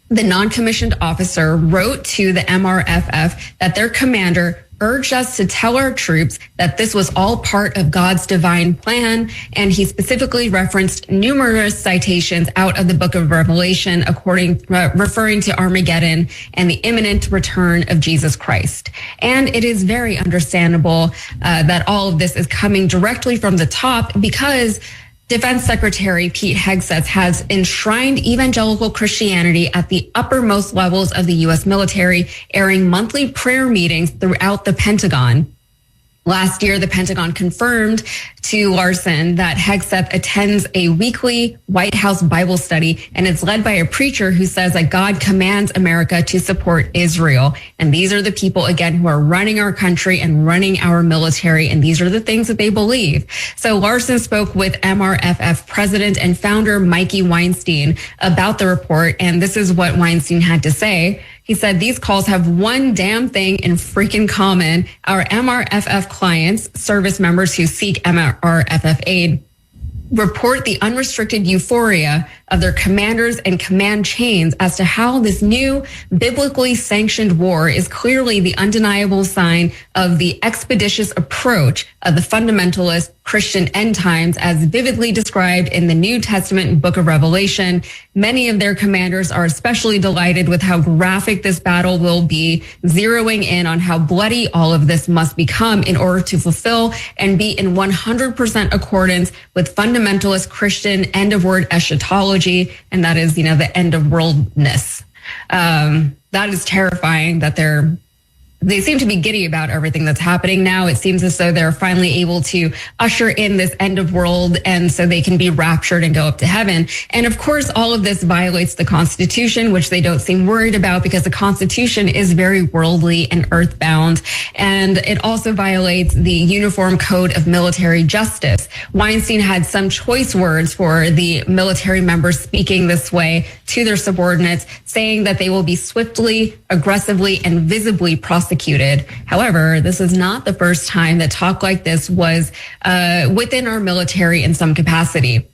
the non-commissioned officer wrote to the MRFF that their commander urged us to tell our troops that this was all part of God's divine plan. And he specifically referenced numerous citations out of the book of Revelation, referring to Armageddon and the imminent return of Jesus Christ. And it is very understandable that all of this is coming directly from the top, because Defense Secretary Pete Hegseth has enshrined evangelical Christianity at the uppermost levels of the U.S. military, airing monthly prayer meetings throughout the Pentagon. Last year, the Pentagon confirmed to Larson that Hegseth attends a weekly White House Bible study, and it's led by a preacher who says that God commands America to support Israel. And these are the people, again, who are running our country and running our military, and these are the things that they believe. So Larson spoke with MRFF president and founder Mikey Weinstein about the report, and this is what Weinstein had to say. He said, these calls have one damn thing in freaking common. Our MRFF clients, service members who seek MRFF aid, report the unrestricted euphoria of their commanders and command chains as to how this new biblically sanctioned war is clearly the undeniable sign of the expeditious approach of the fundamentalist Christian end times as vividly described in the New Testament book of Revelation. Many of their commanders are especially delighted with how graphic this battle will be, zeroing in on how bloody all of this must become in order to fulfill and be in 100% accordance with fundamentalist Christian end of word eschatology, and that is, the end of worldness. That is terrifying that they seem to be giddy about everything that's happening now. It seems as though they're finally able to usher in this end of world, and so they can be raptured and go up to heaven. And of course, all of this violates the Constitution, which they don't seem worried about because the Constitution is very worldly and earthbound. And it also violates the Uniform Code of Military Justice. Weinstein had some choice words for the military members speaking this way to their subordinates, saying that they will be swiftly, aggressively, and visibly prosecuted. However, this is not the first time that talk like this was within our military in some capacity.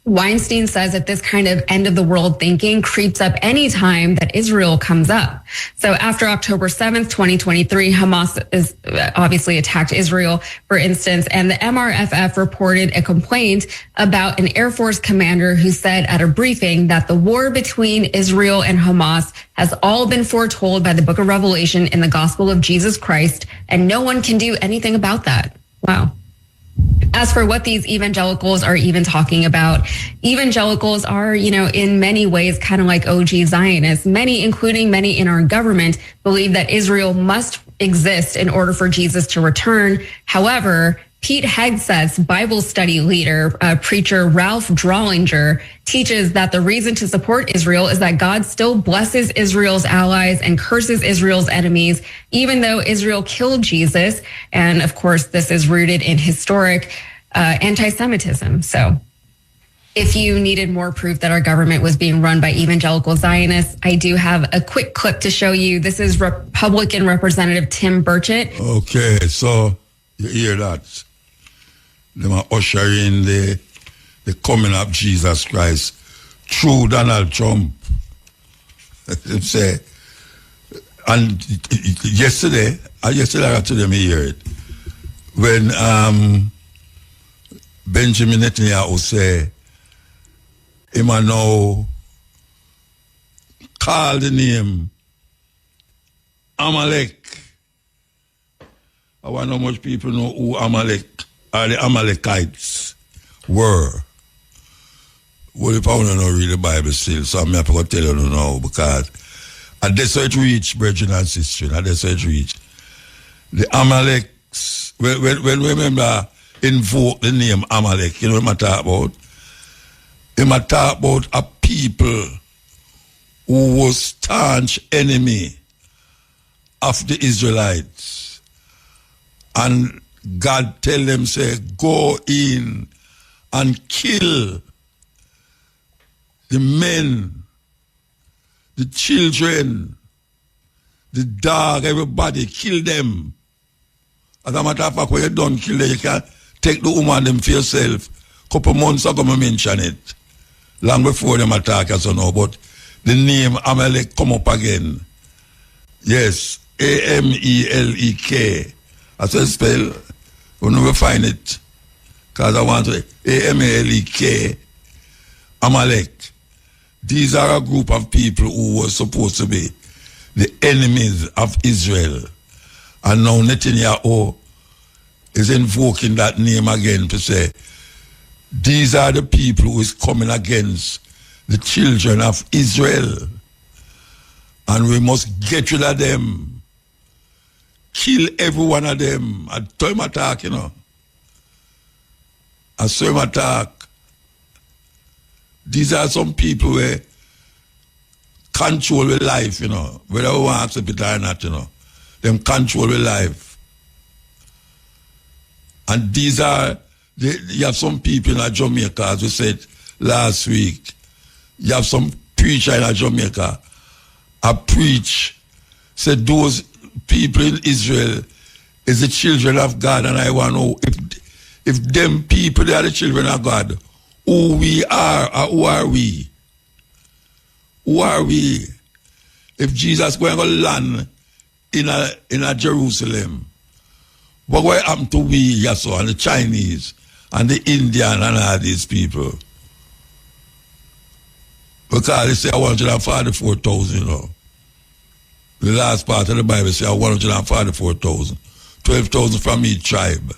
Weinstein says that this kind of end of the world thinking creeps up any time that Israel comes up. So after October 7th, 2023, Hamas is obviously attacked Israel, for instance, and the MRFF reported a complaint about an Air Force commander who said at a briefing that the war between Israel and Hamas has all been foretold by the book of Revelation in the gospel of Jesus Christ, and no one can do anything about that. Wow. As for what these evangelicals are even talking about, evangelicals are, in many ways kind of like OG Zionists. Many, including many in our government, believe that Israel must exist in order for Jesus to return. However, Pete Hegseth's Bible study leader, preacher Ralph Drollinger, teaches that the reason to support Israel is that God still blesses Israel's allies and curses Israel's enemies, even though Israel killed Jesus. And of course, this is rooted in historic anti-Semitism. So if you needed more proof that our government was being run by evangelical Zionists, I do have a quick clip to show you. This is Republican Representative Tim Burchett. Okay, so you hear that? They are ushering the coming of Jesus Christ through Donald Trump. They say, and yesterday I got to them hear it when Benjamin Netanyahu say him now call the name Amalek. I wonder how much people know who Amalek or the Amalekites were. Well, if I want to know read the Bible still, so I'm going to tell you now because at this it reach, brethren and sisters, at this it reach. The Amaleks, when we remember invoke the name Amalek, you know what I'm talking about? I'm talking about a people who was staunch enemy of the Israelites. And God tell them, say, go in and kill the men, the children, the dog, everybody, kill them. As a matter of fact, when you don't kill them, you can take the woman them for yourself. Couple months ago, I mentioned it. Long before them attack us, know, but the name Amalek come up again. Yes, Amelek. That's how spell. We'll never find it. Because I want to Amelek. Amalek. These are a group of people who were supposed to be the enemies of Israel. And now Netanyahu is invoking that name again to say, these are the people who is coming against the children of Israel. And we must get rid of them. Kill every one of them. A time attack, you know. A term attack. These are some people who control their life, you know. Whether we want to accept it or not, you know. Them control their life. And these are, you have some people in Jamaica, as we said last week. You have some preacher in Jamaica. I preach, said those people in Israel is the children of God, and I want to know if them people, they are the children of God, who we are, or who are we? Who are we? If Jesus going to land in a Jerusalem, what will happen to we, Yaso, and the Chinese, and the Indian, and all these people? Because they say 144,000, you know. The last part of the Bible says 144,000. 12,000 from each tribe.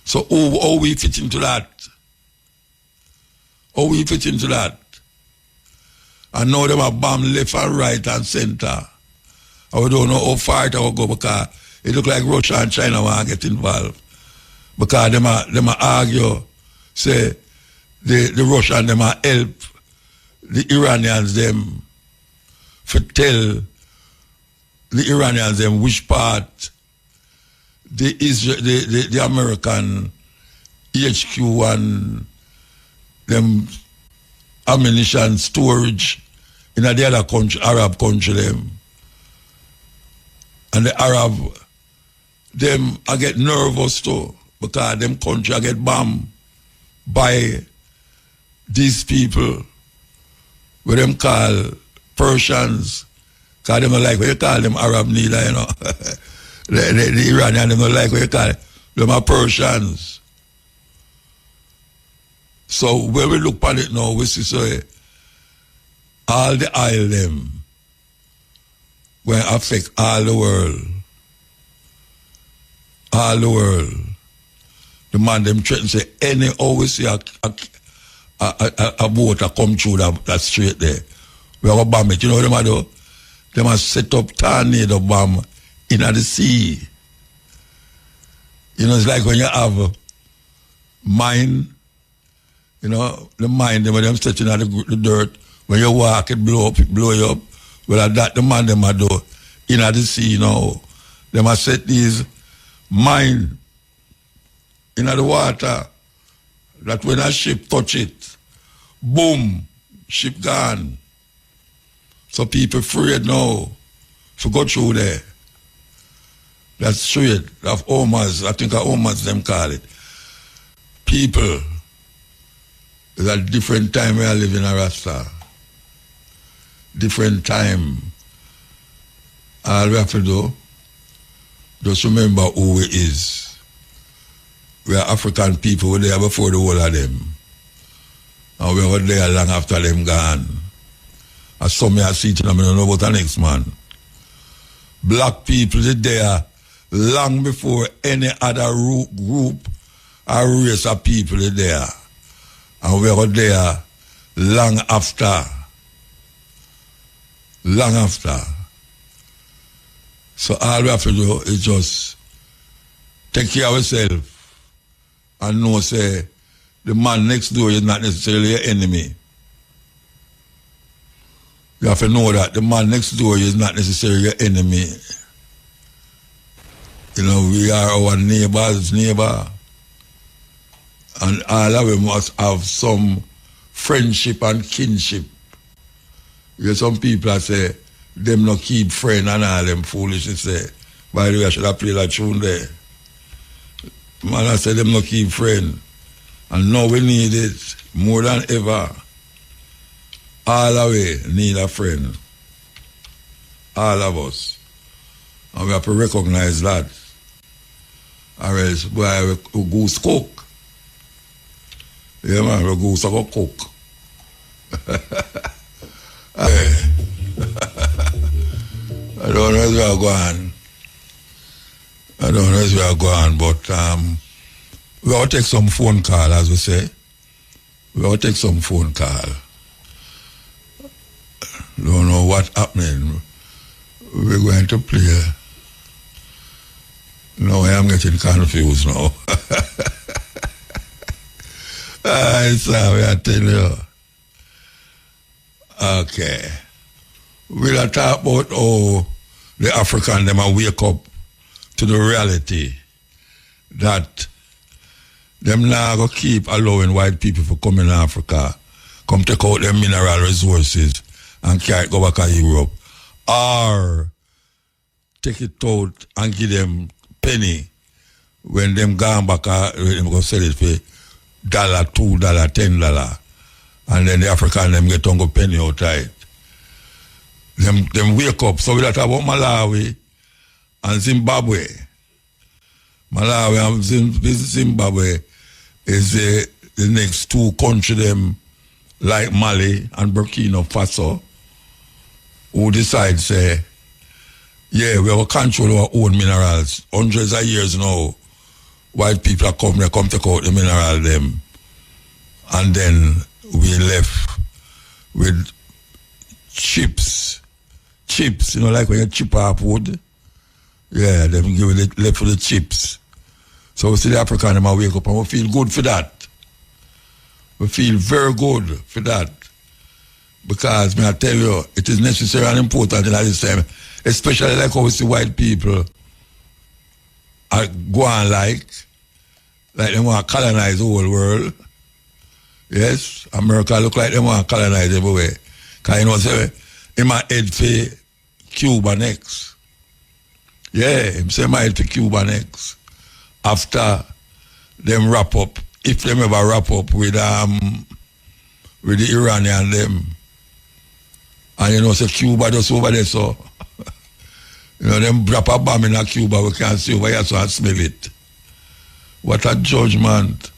So how we fit into that? How we fit into that? And now them a bomb left and right and center. And we don't know how far it will go because it look like Russia and China want to get involved. Because them a argue, say the Russians them a help the Iranians them to tell the Iranians them which part the American HQ and them ammunition storage in the other country, Arab country them. And the Arab, them I get nervous too because them country I get bombed by these people what them call Persians, because them don't like what you call them Arab neither, you know. the Iranian them don't like what you call them are Persians. So when we look at it now, we see so all the oil them will affect all the world. All the world. The man them threaten say any always see a boat that come through that straight there. We are going to bomb it. You know what they do? They must set up tornado bomb in the sea. You know, it's like when you have mine, you know, the mine, when them setting at the dirt, when you walk, it blow you up. Well, that the man them do in the sea, you know. They must set these mine in the water that when a ship touch it, boom, ship gone. So people afraid now to go through there. That's straight of Omas. I think of Omas them call it. People, it's a different time we are living in Rasta. Different time. All we have to do, just remember who we is. We are African people, we were there before the whole of them. And we were there long after them gone. And some may see it and I don't know about the next man. Black people were there long before any other group or race of people were there. And we were there long after. Long after. So all we have to do is just take care of ourselves and know, say, the man next door is not necessarily your enemy. You have to know that the man next door is not necessarily your enemy. You know, we are our neighbor's neighbor. And all of them must have some friendship and kinship. You know, some people that say, them not keep friend and all them foolishness say. By the way, I should have played that tune there. Man, I say them not keep friend. And now we need it more than ever. All the way need a friend. All of us. And we have to recognize that. Or else, boy, we goose cook. Yeah, man, we goose go cook. I don't know where we are going. I don't know where we are going, but we will take some phone call, as we say. We will take some phone call. Don't know what's happening. We're going to play. No, I am getting confused now. Sorry, I tell you. Okay. We'll talk about how the African them wake up to the reality that them now go keep allowing white people to come in Africa, come take out their mineral resources and carry it go back to Europe, or take it out and give them penny when them gone back, them go sell it for $1, $2, $10, and then the African them get on go penny out of it. Them wake up. So we talk about Malawi and Zimbabwe. Malawi and Zimbabwe is the next two countries them like Mali and Burkina Faso who decide say, yeah, we have control our own minerals. Hundreds of years now, white people are come, they come take out the mineral them. And then we left with chips, you know, like when you chip off wood. Yeah, them give it left for the chips. So we see the African them wake up and we feel good for that. We feel very good for that. Because may I tell you, it is necessary and important in this time, especially like how we see white people are go on like they want to colonize the whole world. Yes, America look like they want to colonize everywhere. Because you know, say, in my head for Cuba next. Yeah, him say my head for Cuba next. After them wrap up, if them ever wrap up with the Iranian them. And you know, say Cuba just over there, so you know, them drop a bomb in Cuba, we can't see over here, so I smell it. What a judgment.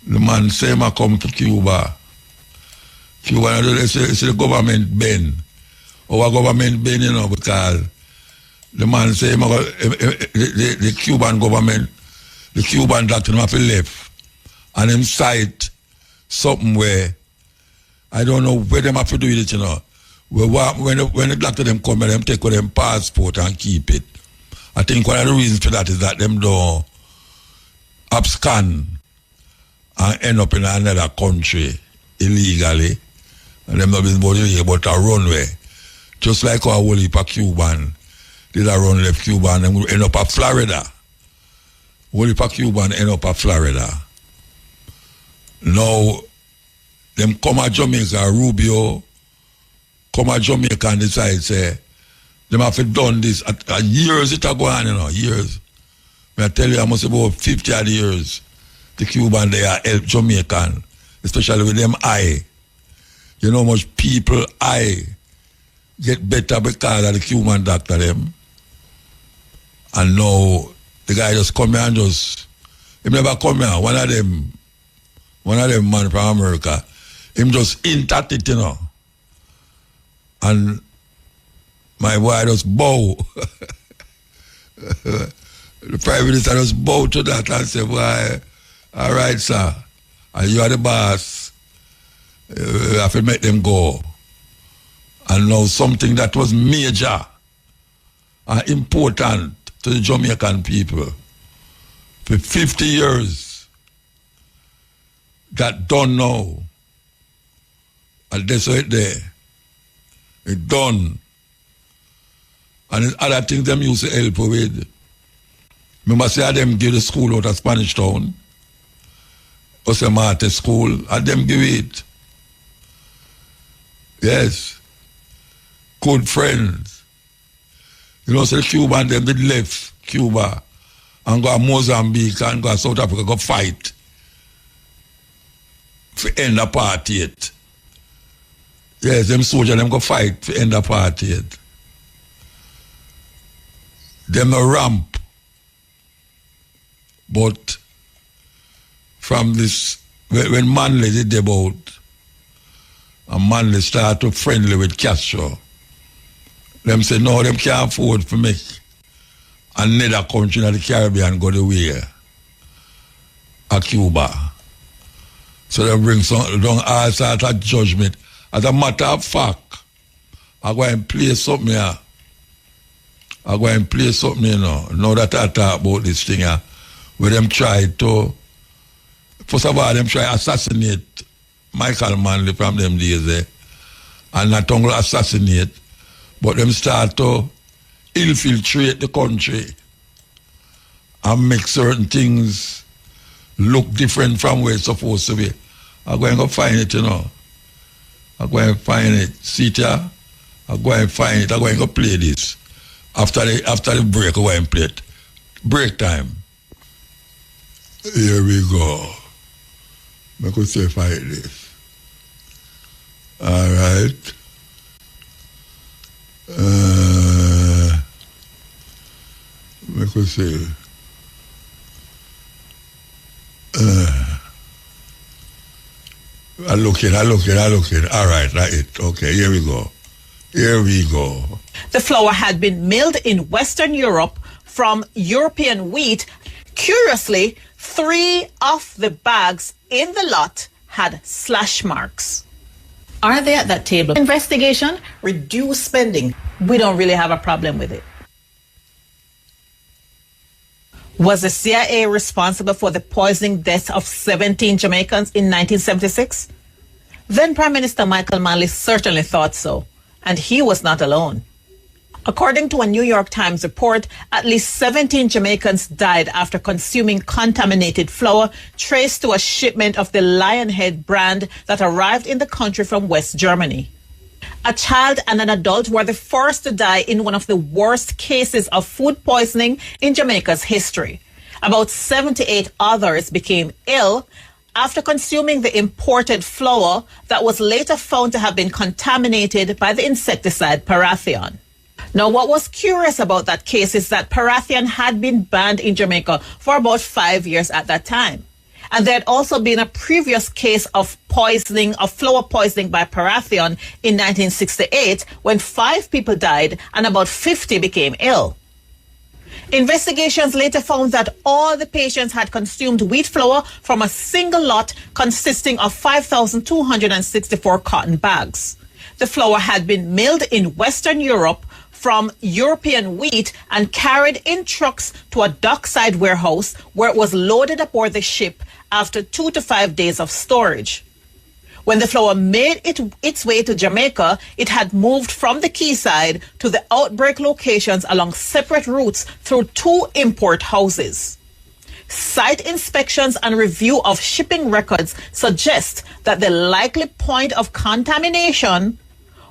The man say I come to Cuba. Cuba, they say the government bend. Our government bend, you know, because the man say the Cuban government, the Cuban doctor have to left. And him cite something where, I don't know where them have to do with it, you know. When the doctor them come, them take with them passport and keep it. I think one of the reasons for that is that them don't abscond and end up in another country illegally. And them not been about a runway. Just like our whole heap of Cuban. Did a run left Cuba and then end up at Florida. Whole heap of Cuban end up at Florida. Now, them come at Jamaica, Rubio, come at Jamaica and decide, say, them have to done this. At years it a go on, you know, years. I tell you, I must about 50 odd years. The Cuban, they are help Jamaican, especially with them eye. You know how much people eye get better because of the Cuban doctor them. And now, the guy just come here and just, he never come here, one of them man from America, him just hint at it, you know. And my boy just bow. The Prime Minister just bow to that and say, boy, all right, sir, and you are the boss. You have to make them go. And now something that was major and important to the Jamaican people for 50 years, that done now. And that's right there. It done. And it's other things them used to help with. Remember say them give the school out of Spanish Town. Ose Mate school, and them give it. Yes. Good friends. You know, so the Cuban them did left Cuba and go to Mozambique and go to South Africa, go fight for end apartheid. Yes, them soldiers them go fight for end apartheid. Them no ramp. But from this, when Manley did about, and Manley started to friendly with Castro, them say, no, them can't afford to make another country in the Caribbean go the way of Cuba. So they bring some down all sort of judgment. As a matter of fact, I go and play something here. I go and play something, you know. Now that I talk about this thing here, where them try to, first of all, them try to assassinate Michael Manley from them days there. And not only assassinate, but them start to infiltrate the country and make certain things look different from where it's supposed to be. I'm going to find it, you know. I'm going to find it. See it here? I'm going to find it. I'm going to play this. After the break, I'm going to play it. Break time. Here we go. I could say find this. All right. I could say. I look it. All right, that's it. Okay, here we go. The flour had been milled in Western Europe from European wheat. Curiously, 3 of the bags in the lot had slash marks. Are they at that table? Investigation, reduce spending. We don't really have a problem with it. Was the CIA responsible for the poisoning deaths of 17 Jamaicans in 1976? Then Prime Minister Michael Manley certainly thought so, and he was not alone. According to a New York Times report, at least 17 Jamaicans died after consuming contaminated flour traced to a shipment of the Lionhead brand that arrived in the country from West Germany. A child and an adult were the first to die in one of the worst cases of food poisoning in Jamaica's history. About 78 others became ill after consuming the imported flour that was later found to have been contaminated by the insecticide Parathion. Now, what was curious about that case is that Parathion had been banned in Jamaica for about 5 years at that time. And there had also been a previous case of poisoning, of flour poisoning by Parathion in 1968, when 5 people died and about 50 became ill. Investigations later found that all the patients had consumed wheat flour from a single lot consisting of 5,264 cotton bags. The flour had been milled in Western Europe from European wheat and carried in trucks to a dockside warehouse where it was loaded aboard the ship after 2 to 5 days of storage. When the flour made its way to Jamaica, it had moved from the quayside to the outbreak locations along separate routes through 2 import houses. Site inspections and review of shipping records suggest that the likely point of contamination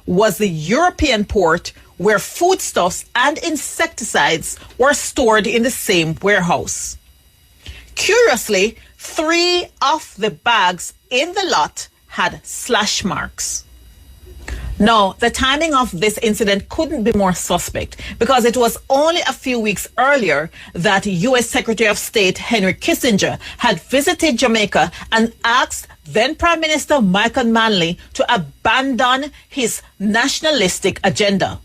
was the European port where foodstuffs and insecticides were stored in the same warehouse. Curiously, 3 of the bags in the lot had slash marks. Now, the timing of this incident couldn't be more suspect because it was only a few weeks earlier that U.S. Secretary of State Henry Kissinger had visited Jamaica and asked then Prime Minister Michael Manley to abandon his nationalistic agenda.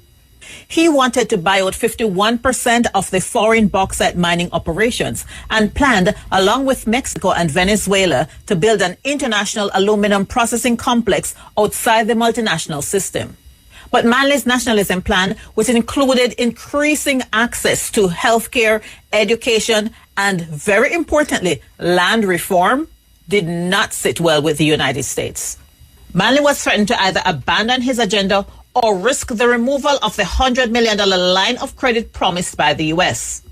He wanted to buy out 51% of the foreign bauxite mining operations and planned, along with Mexico and Venezuela, to build an international aluminum processing complex outside the multinational system. But Manley's nationalism plan, which included increasing access to healthcare, education, and, very importantly, land reform, did not sit well with the United States. Manley was threatened to either abandon his agenda or risk the removal of the $100 million line of credit promised by the U.S.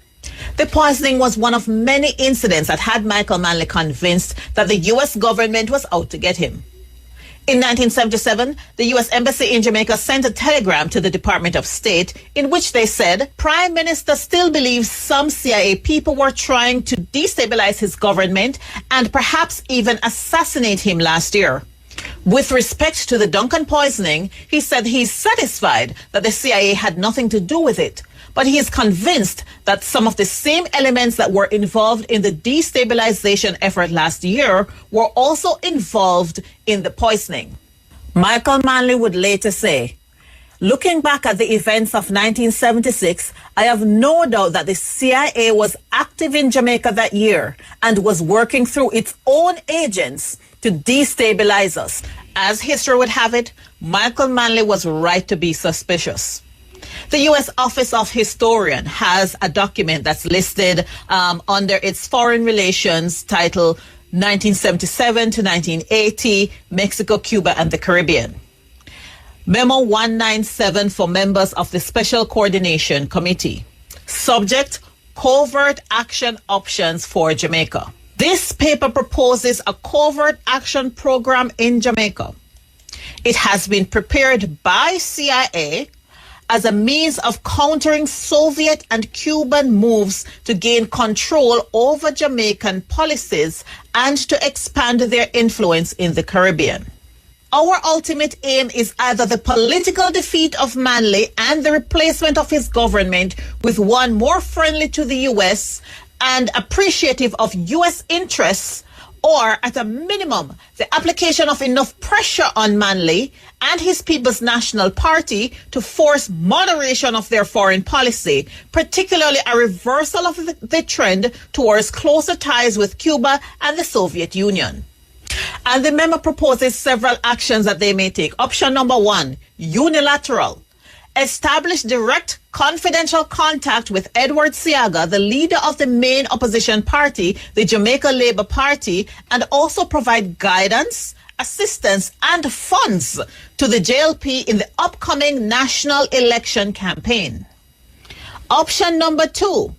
The poisoning was one of many incidents that had Michael Manley convinced that the U.S. government was out to get him. In 1977, the U.S. Embassy in Jamaica sent a telegram to the Department of State in which they said, Prime Minister still believes some CIA people were trying to destabilize his government and perhaps even assassinate him last year. With respect to the Duncan poisoning, he said he's satisfied that the CIA had nothing to do with it, but he is convinced that some of the same elements that were involved in the destabilization effort last year were also involved in the poisoning. Michael Manley would later say, looking back at the events of 1976, I have no doubt that the CIA was active in Jamaica that year and was working through its own agents to destabilize us. As history would have it, Michael Manley was right to be suspicious. The U.S. Office of Historian has a document that's listed under its Foreign Relations title 1977 to 1980, Mexico, Cuba, and the Caribbean. Memo 197 for members of the Special Coordination Committee. Subject, Covert Action Options for Jamaica. This paper proposes a covert action program in Jamaica. It has been prepared by CIA as a means of countering Soviet and Cuban moves to gain control over Jamaican policies and to expand their influence in the Caribbean. Our ultimate aim is either the political defeat of Manley and the replacement of his government with one more friendly to the U.S. and appreciative of U.S. interests, or at a minimum, the application of enough pressure on Manley and his People's National Party to force moderation of their foreign policy, particularly a reversal of the trend towards closer ties with Cuba and the Soviet Union. And the memo proposes several actions that they may take. Option number 1, unilateral. Establish direct confidential contact with Edward Seaga, the leader of the main opposition party, the Jamaica Labour Party, and also provide guidance, assistance, and funds to the JLP in the upcoming national election campaign. Option number 2,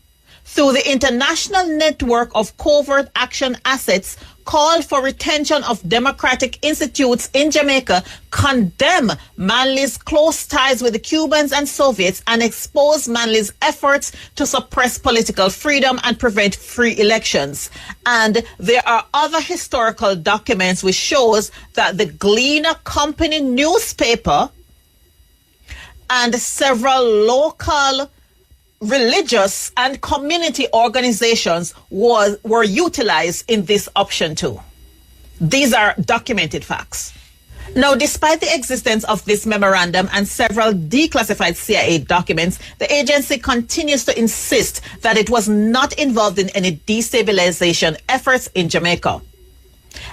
through the international network of covert action assets, call for retention of democratic institutes in Jamaica, condemn Manley's close ties with the Cubans and Soviets, and expose Manley's efforts to suppress political freedom and prevent free elections. And there are other historical documents which shows that the Gleaner Company newspaper and several local religious and community organizations were utilized in this option too. These are documented facts. Now, despite the existence of this memorandum and several declassified CIA documents, the agency continues to insist that it was not involved in any destabilization efforts in Jamaica.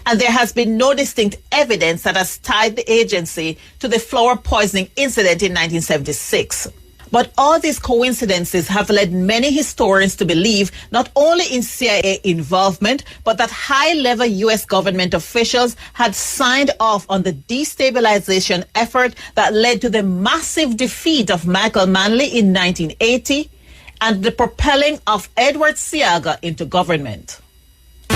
And there has been no distinct evidence that has tied the agency to the flour poisoning incident in 1976. But all these coincidences have led many historians to believe not only in CIA involvement, but that high-level U.S. government officials had signed off on the destabilization effort that led to the massive defeat of Michael Manley in 1980 and the propelling of Edward Seaga into government. To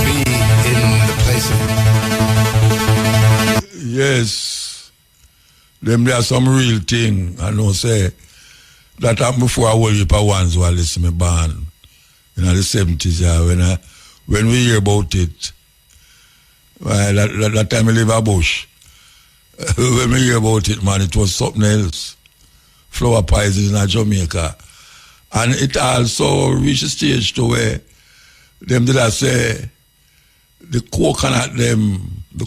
be in the place of... Yes, them there are some real thing. I know say that happened before a whole heap of ones who are listening me born in the 70s. Yeah, when we hear about it, that time I live a bush. When we hear about it, man, it was something else. Flower pies in Jamaica, and it also reached a stage to where them did I say the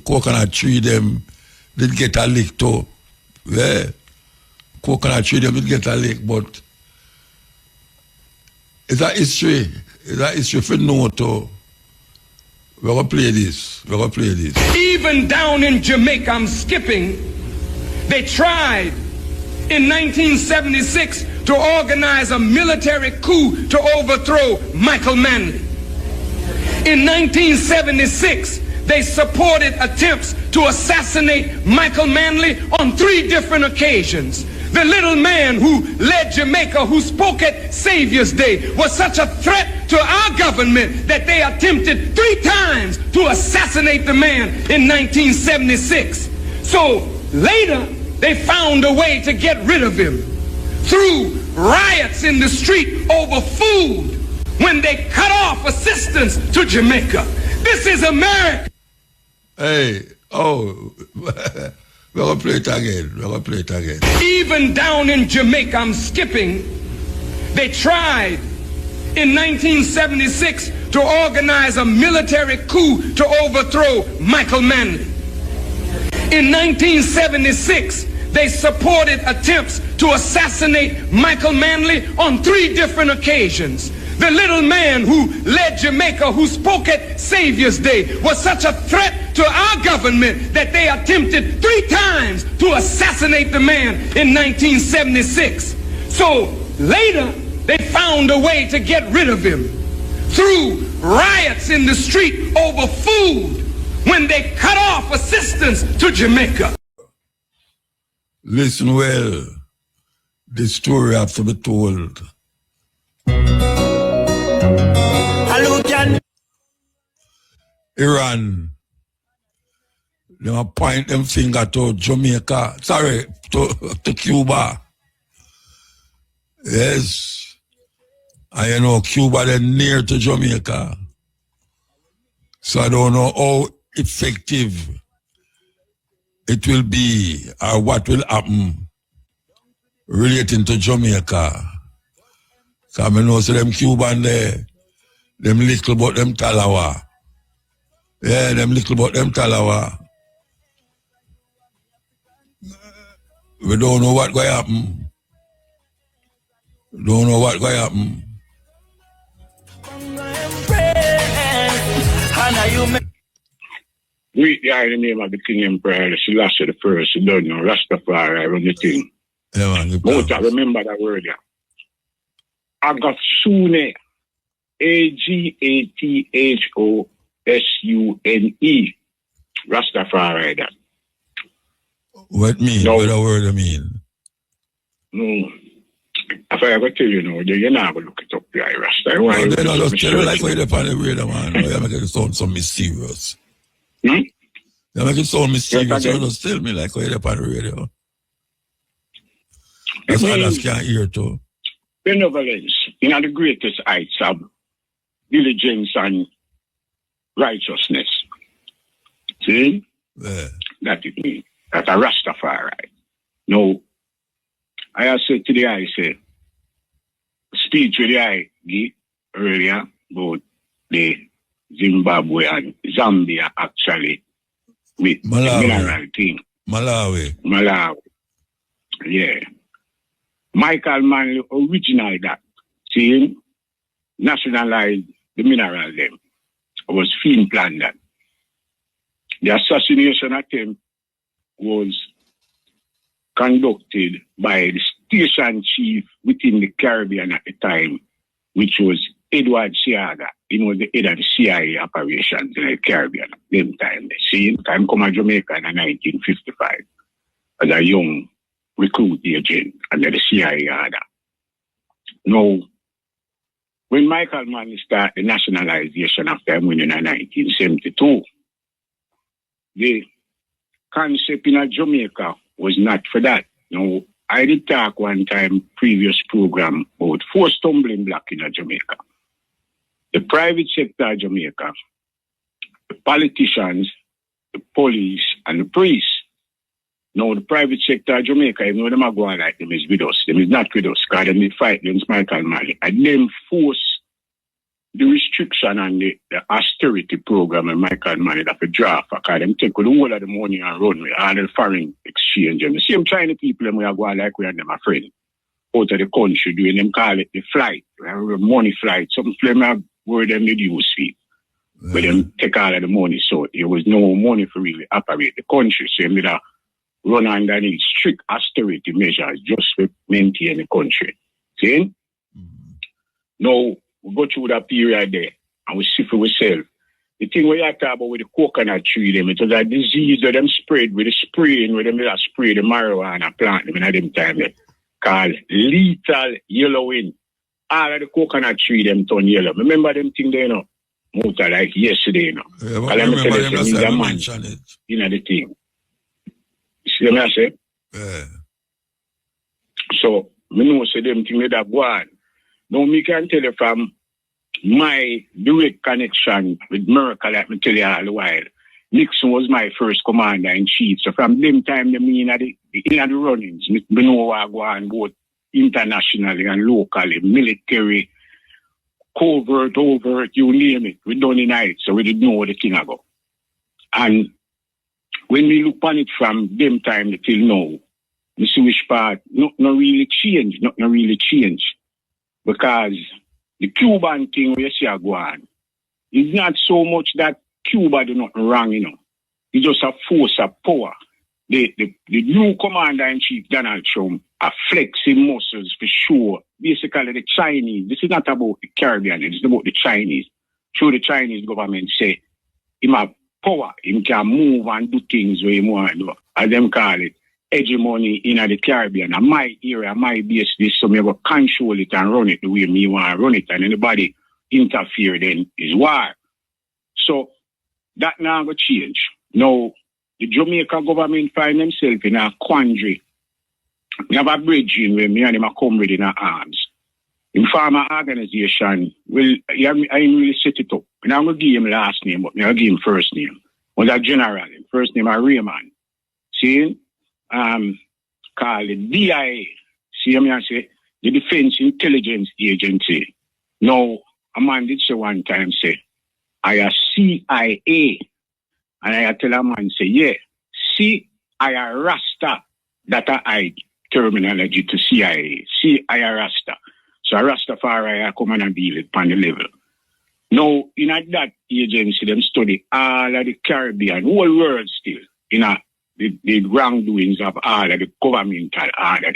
coconut tree them did get a lick too. Yeah. Coconut tree them did get a lick, but it's a history. It's a history for no too. We're gonna play this. Even down in Jamaica, I'm skipping, they tried in 1976 to organize a military coup to overthrow Michael Manley. In 1976, they supported attempts to assassinate Michael Manley on 3 different occasions. The little man who led Jamaica, who spoke at Savior's Day, was such a threat to our government that they attempted 3 times to assassinate the man in 1976. So later, they found a way to get rid of him through riots in the street over food when they cut off assistance to Jamaica. This is America. Hey, oh, we're gonna play it again. Even down in Jamaica, I'm skipping, they tried in 1976 to organize a military coup to overthrow Michael Manley. In 1976, they supported attempts to assassinate Michael Manley on 3 different occasions. The little man who led Jamaica, who spoke at Savior's Day, was such a threat to our government that they attempted 3 times to assassinate the man in 1976. So later, they found a way to get rid of him through riots in the street over food when they cut off assistance to Jamaica. Listen well, this story has to be told. Iran, they point them finger to Jamaica, to Cuba. Yes, and you know Cuba they're near to Jamaica. So I don't know how effective it will be or what will happen relating to Jamaica. So I know so them Cuban there, them little but them talawa. Yeah, them little but them talawa. We don't know what going to happen. We are in the name of the King Emperor, Selassie the First, you don't know, Rastafari, run the thing. Yeah, man. Muta, remember that word, yeah. Agatsune, Agathosune, Rastafari, that. What mean? No. What the word I mean? No. If I ever tell you, no, you're not going to look it up, yeah, Rasta. No, they don't just tell you like why they're on the radio, man. Why you make it sound so mysterious? Hmm? You make it sound mysterious. Yes, You just tell me like why they're on the radio. That's why others can't hear too. Benevolence, the greatest heights of diligence and righteousness. See? Yeah. That it means. That's a Rastafari. No. I have said to the eye, say, speech with the eye give earlier about the Zimbabwe and Zambia actually with Malawi. the mineral thing. Malawi. Yeah. Michael Manley original that. See him? Nationalized the mineral them. It was film plan that. The assassination attempt was conducted by the station chief within the Caribbean at the time, which was Edward Siaga. He was the head of the CIA operations in the Caribbean at them time. See, time come to Jamaica in 1955 as a young recruit agent under the CIA order. Now, when Michael Manley started the nationalization after him winning in 1972, the concept in Jamaica was not for that. Now, I did talk one time, previous program, about 4 stumbling blocks in Jamaica. The private sector of Jamaica, the politicians, the police, and the priests. Now, the private sector of Jamaica, even though them are going like them is with us, them is not with us, because they fight against Michael Manley. And them force the restriction and the austerity program and Michael Manley that for draft, because them take the whole of the money and run with all the foreign exchange. And the same China people, them we are going like we and them are friends out of the country, doing them call it the flight, money flight. Some of them have where them the use fee. But them take all of the money, so there was no money for really operate the country. So them did a run underneath strict austerity measures just to maintain the country. See? Now, we go through that period there and we see for ourselves. The thing we are talking about with the coconut tree, them, it was a disease that them spread with the spraying, where them spray the marijuana plant them in them time there, called lethal yellowing. All of the coconut tree them turn yellow. Remember them thing there, you know? Muta like yesterday, you know. Yeah, but remember them last time I mentioned it. You know the thing. See what I say? Yeah. So, I know say them thing that go on. Now, me can tell you from my direct connection with Miracle, like me tell you all the while, Nixon was my first commander-in-chief. So from them time, me in the runnings, me know what go on both internationally and locally, military, covert, overt, you name it. We done in it, so we didn't know where the thing go. And when we look on it from them time till now, you see which part, not really change. Because the Cuban thing we see go on, it's not so much that Cuba do not wrong, you know. It's just a force of power. The new commander-in-chief, Donald Trump, are flexing muscles for sure. Basically, the Chinese, this is not about the Caribbean, it's about the Chinese. So the Chinese government say, him have power, him can move and do things where he want to do. As them call it, hegemony in the Caribbean. And my area, my base, this, so me go control it and run it the way me want to run it. And anybody interfere then is war. So that now go change. Now, the Jamaica government find themselves in a quandary. We have a bridge in where me and him are come with in our arms. In farmer organization, well, I really set it up. And I'm going to give him last name, but I'm going to give him first name. Was a general. First name is Raymond. See? Called the DIA. See me I say? The Defense Intelligence Agency. Now, a man did say one time, say, I a CIA. And I tell a man, say, yeah, see, I a Rasta. That I terminology to CIA. See, I a Rasta. So a Rastafari I come and deal it on the level. Now, in that agency, them study all of the Caribbean, whole world still, the wrongdoings of all of the governmental order.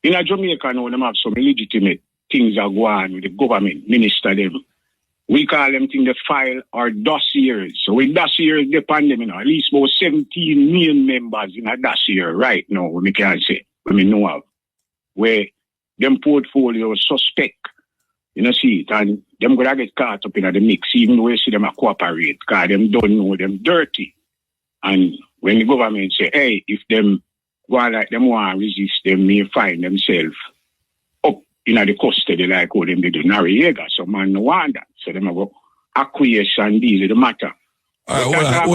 In Jamaica now, them have some legitimate things that go on with the government, minister them. We call them things the file or dossiers. So with dossiers, depend them, at least about 17 million members in a dossier right now, we can say, we know of, where them portfolio suspect. See it, and them gonna get caught up in the mix, even though you see them a cooperate, because them don't know them dirty. And when the government say, hey, if them go like them want to resist, them may find themselves up in the custody like how them did in Noriega. So man no want that. So them go acquiesce and deal with the matter. All right, all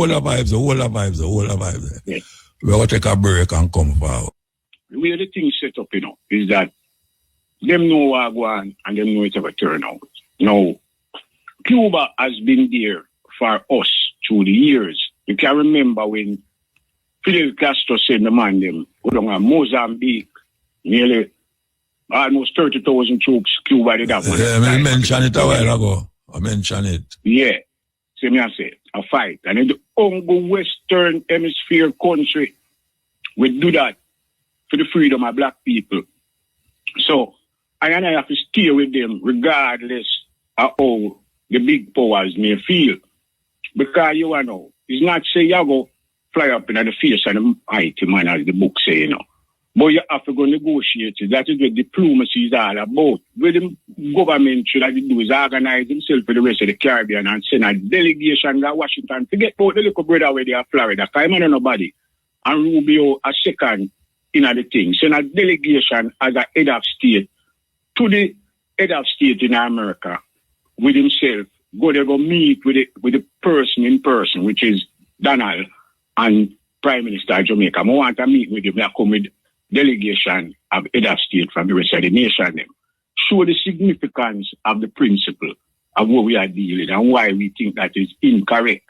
the vibes. Yeah. We're going to take a break and come forward. The way the thing set up, is that them know what go on and them know it ever turn out. Now, CUBA has been there for us through the years. You can remember when Fidel Castro sent the man them Mozambique, nearly almost 30,000 troops CUBA did have. I mentioned it a while ago. I mentioned it. Yeah. See me I say, a fight. And in the Congo Western Hemisphere country, we do that for the freedom of black people. So, I have to stay with them regardless of how the big powers may feel. Because you know, it's not say you go fly up in the face of the mighty man, as the book say, But you have to go negotiate it. That is what diplomacy is all about. What the government should have to do is organize themselves for the rest of the Caribbean and send a delegation to Washington. Forget about the little brother where they are Florida. Because I'm not nobody. And Rubio a second in the thing. Send a delegation as a head of state to the head of state in America with himself. Go there, go meet with the person in person, which is Donald and Prime Minister of Jamaica. I want to meet with him. I come with delegation of head of state from the rest of the nation. Show the significance of the principle of what we are dealing and why we think that is incorrect.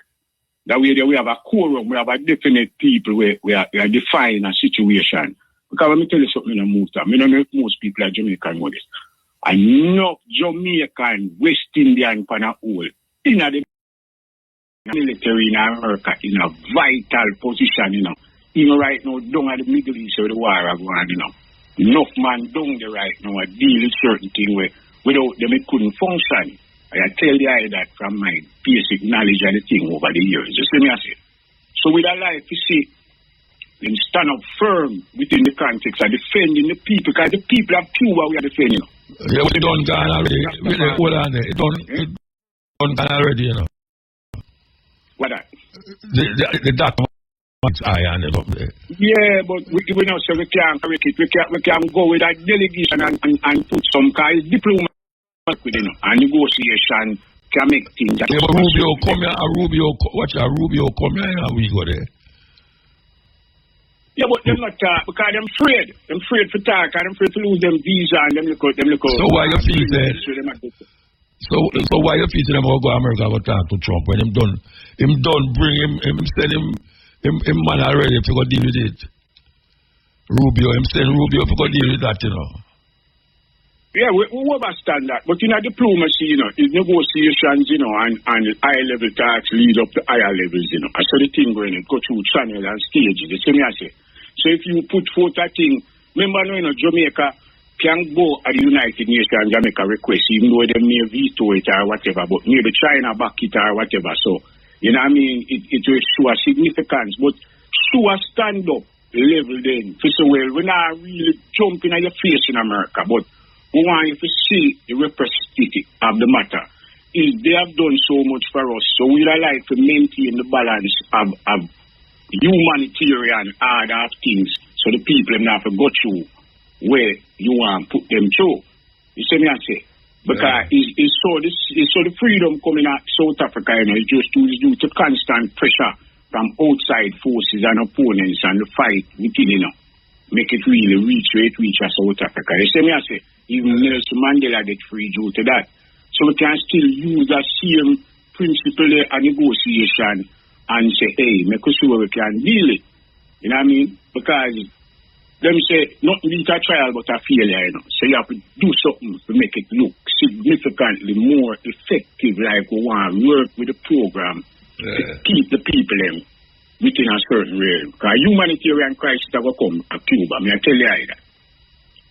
That we have a quorum, we have a definite people where we are defining a situation. Because let me tell you something, Muta. I don't know if most people are Jamaican know this. Enough Jamaican, West Indian, whole in the military in America in a vital position, Even right now, down at the Middle East where the war are going, Enough man down there right now are dealing with certain things where without them it couldn't function. I tell you that from my basic knowledge of the thing over the years. You see me I say? So with a life, you see, them stand up firm within the context of defending the people, because the people of Cuba we are defending. Yeah, but it done gone already. Hold on there. It done gone already, What that? The documents I ended up there. Yeah, but we now say we can't correct it. We can go with that delegation and put some kind of diplomacy with and negotiation can make things. Yeah, but Rubio come here and Rubio come here and we go there. Yeah, but them not talk because them afraid. Them afraid for talk and them afraid to lose them visa and them look out. So why you feel that? So why you feel them go America go talk to Trump when him done bring him send him man already to go deal with it. Him send Rubio to go deal with that, Yeah, we understand that. But in a diplomacy, is negotiations, and high level talks lead up to higher levels, I saw the thing going, go through channels and stages. The same I say. So if you put forth that thing, remember Jamaica can go at the United Nations Jamaica request, even though they may veto it or whatever, but maybe China back it or whatever. So, it will show a significance, but show a stand up level then. So, well, we're not really jumping at your face in America, but we want you to see the representative of the matter. Is they have done so much for us, so we would like to maintain the balance of humanitarian order of things, so the people have to go through where you want to put them through. You see me I say? Because it's so the freedom coming out South Africa, it's just due to constant pressure from outside forces and opponents and the fight within, make it really reach South Africa. You see me I say? Even Nelson Mandela get free due to that. So we can still use that same principle of negotiation and say, hey, make us sure we can deal it. You know what I mean? Because them say, nothing beat a trial but a failure, So you have to do something to make it look significantly more effective, like we want to work with the program to keep the people within a certain realm. Because humanitarian crisis will come to Cuba, I tell you that.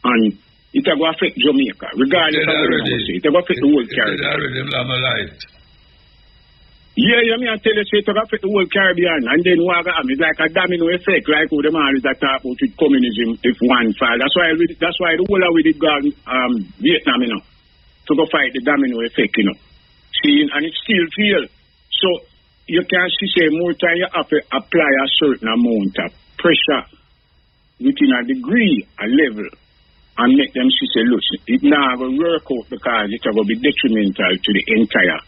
And it will affect Jamaica, regardless of what you say. It will affect the whole Caribbean. Yeah, I tell you, it will affect the whole Caribbean. And then it's like a domino effect, like how the man is that talk about with communism if one fall. That's why the whole of it gone Vietnam, to go fight the domino effect, See, and it still fail. So you can see, say, more time you have to apply a certain amount of pressure within a degree, a level, and make them see, say, look, it now will work out because it will be detrimental to the entire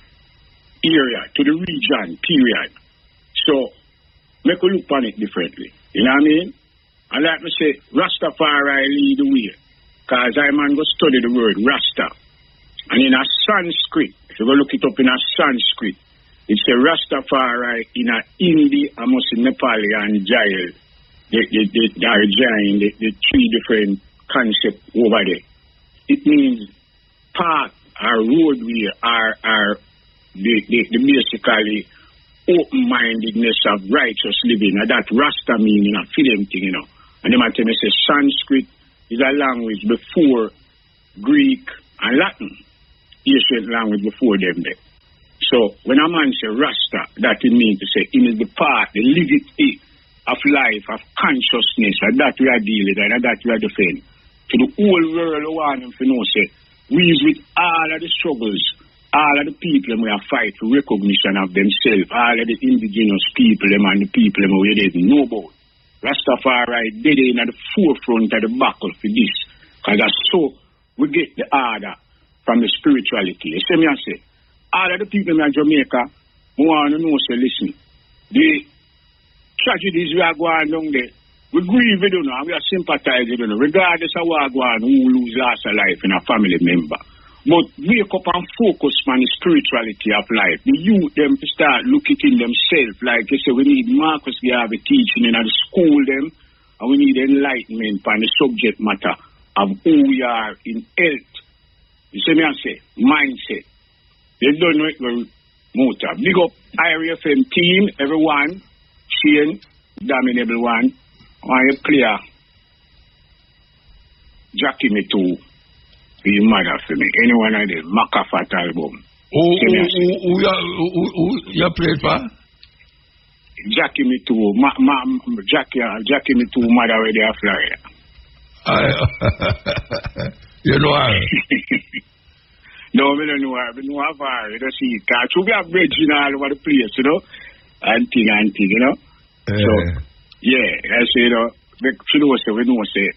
area, to the region, period. So, make a look on it differently. You know what I mean? And like me say, Rastafari lead the way. Because I man go study the word Rasta. And in a Sanskrit, if you go look it up in a Sanskrit, it's a Rastafari in a Hindi, almost in Nepali and Jail. The three different concepts over there. It means path or roadway or the basically open-mindedness of righteous living. And that Rasta meaning a film thing, And they might tell me say Sanskrit is a language before Greek and Latin. Ancient language before them there. So when a man say Rasta, that it means to say in the path, the liberty of life, of consciousness, and that we are dealing with, and that we are defending. To the whole world, I want them to know, say, we is with all of the struggles, all of the people we are fight for recognition of themselves, all of the indigenous people and the people we didn't know about. Rastafari did in at the forefront of the battle for this. Because that's so we get the order from the spirituality. You see me I say, all of the people in Jamaica who want to know, say, listen, the tragedies we are going down there, we grieve it, and we are sympathizing, regardless of what going on, who lose lost a life in a family member. But wake up and focus on the spirituality of life. The youth them to start looking in themselves. Like you say, we need Marcus Garvey teaching in the school them, and we need enlightenment on the subject matter of who we are in health. You see me I say, mindset. They don't know it with Muta. Big up IRFM team, everyone, Shane, Dominable One, I clear Jackie Me Too. Be mother for me. Anyone of the Macafat album. Who you played for? Jackie Me Too. Jackie Me Too mother where they are Florida. You know her? No, I don't know her. I know her. You don't see it. Because we have bridging all over the place, and thing, So, yeah, I say, we know, say,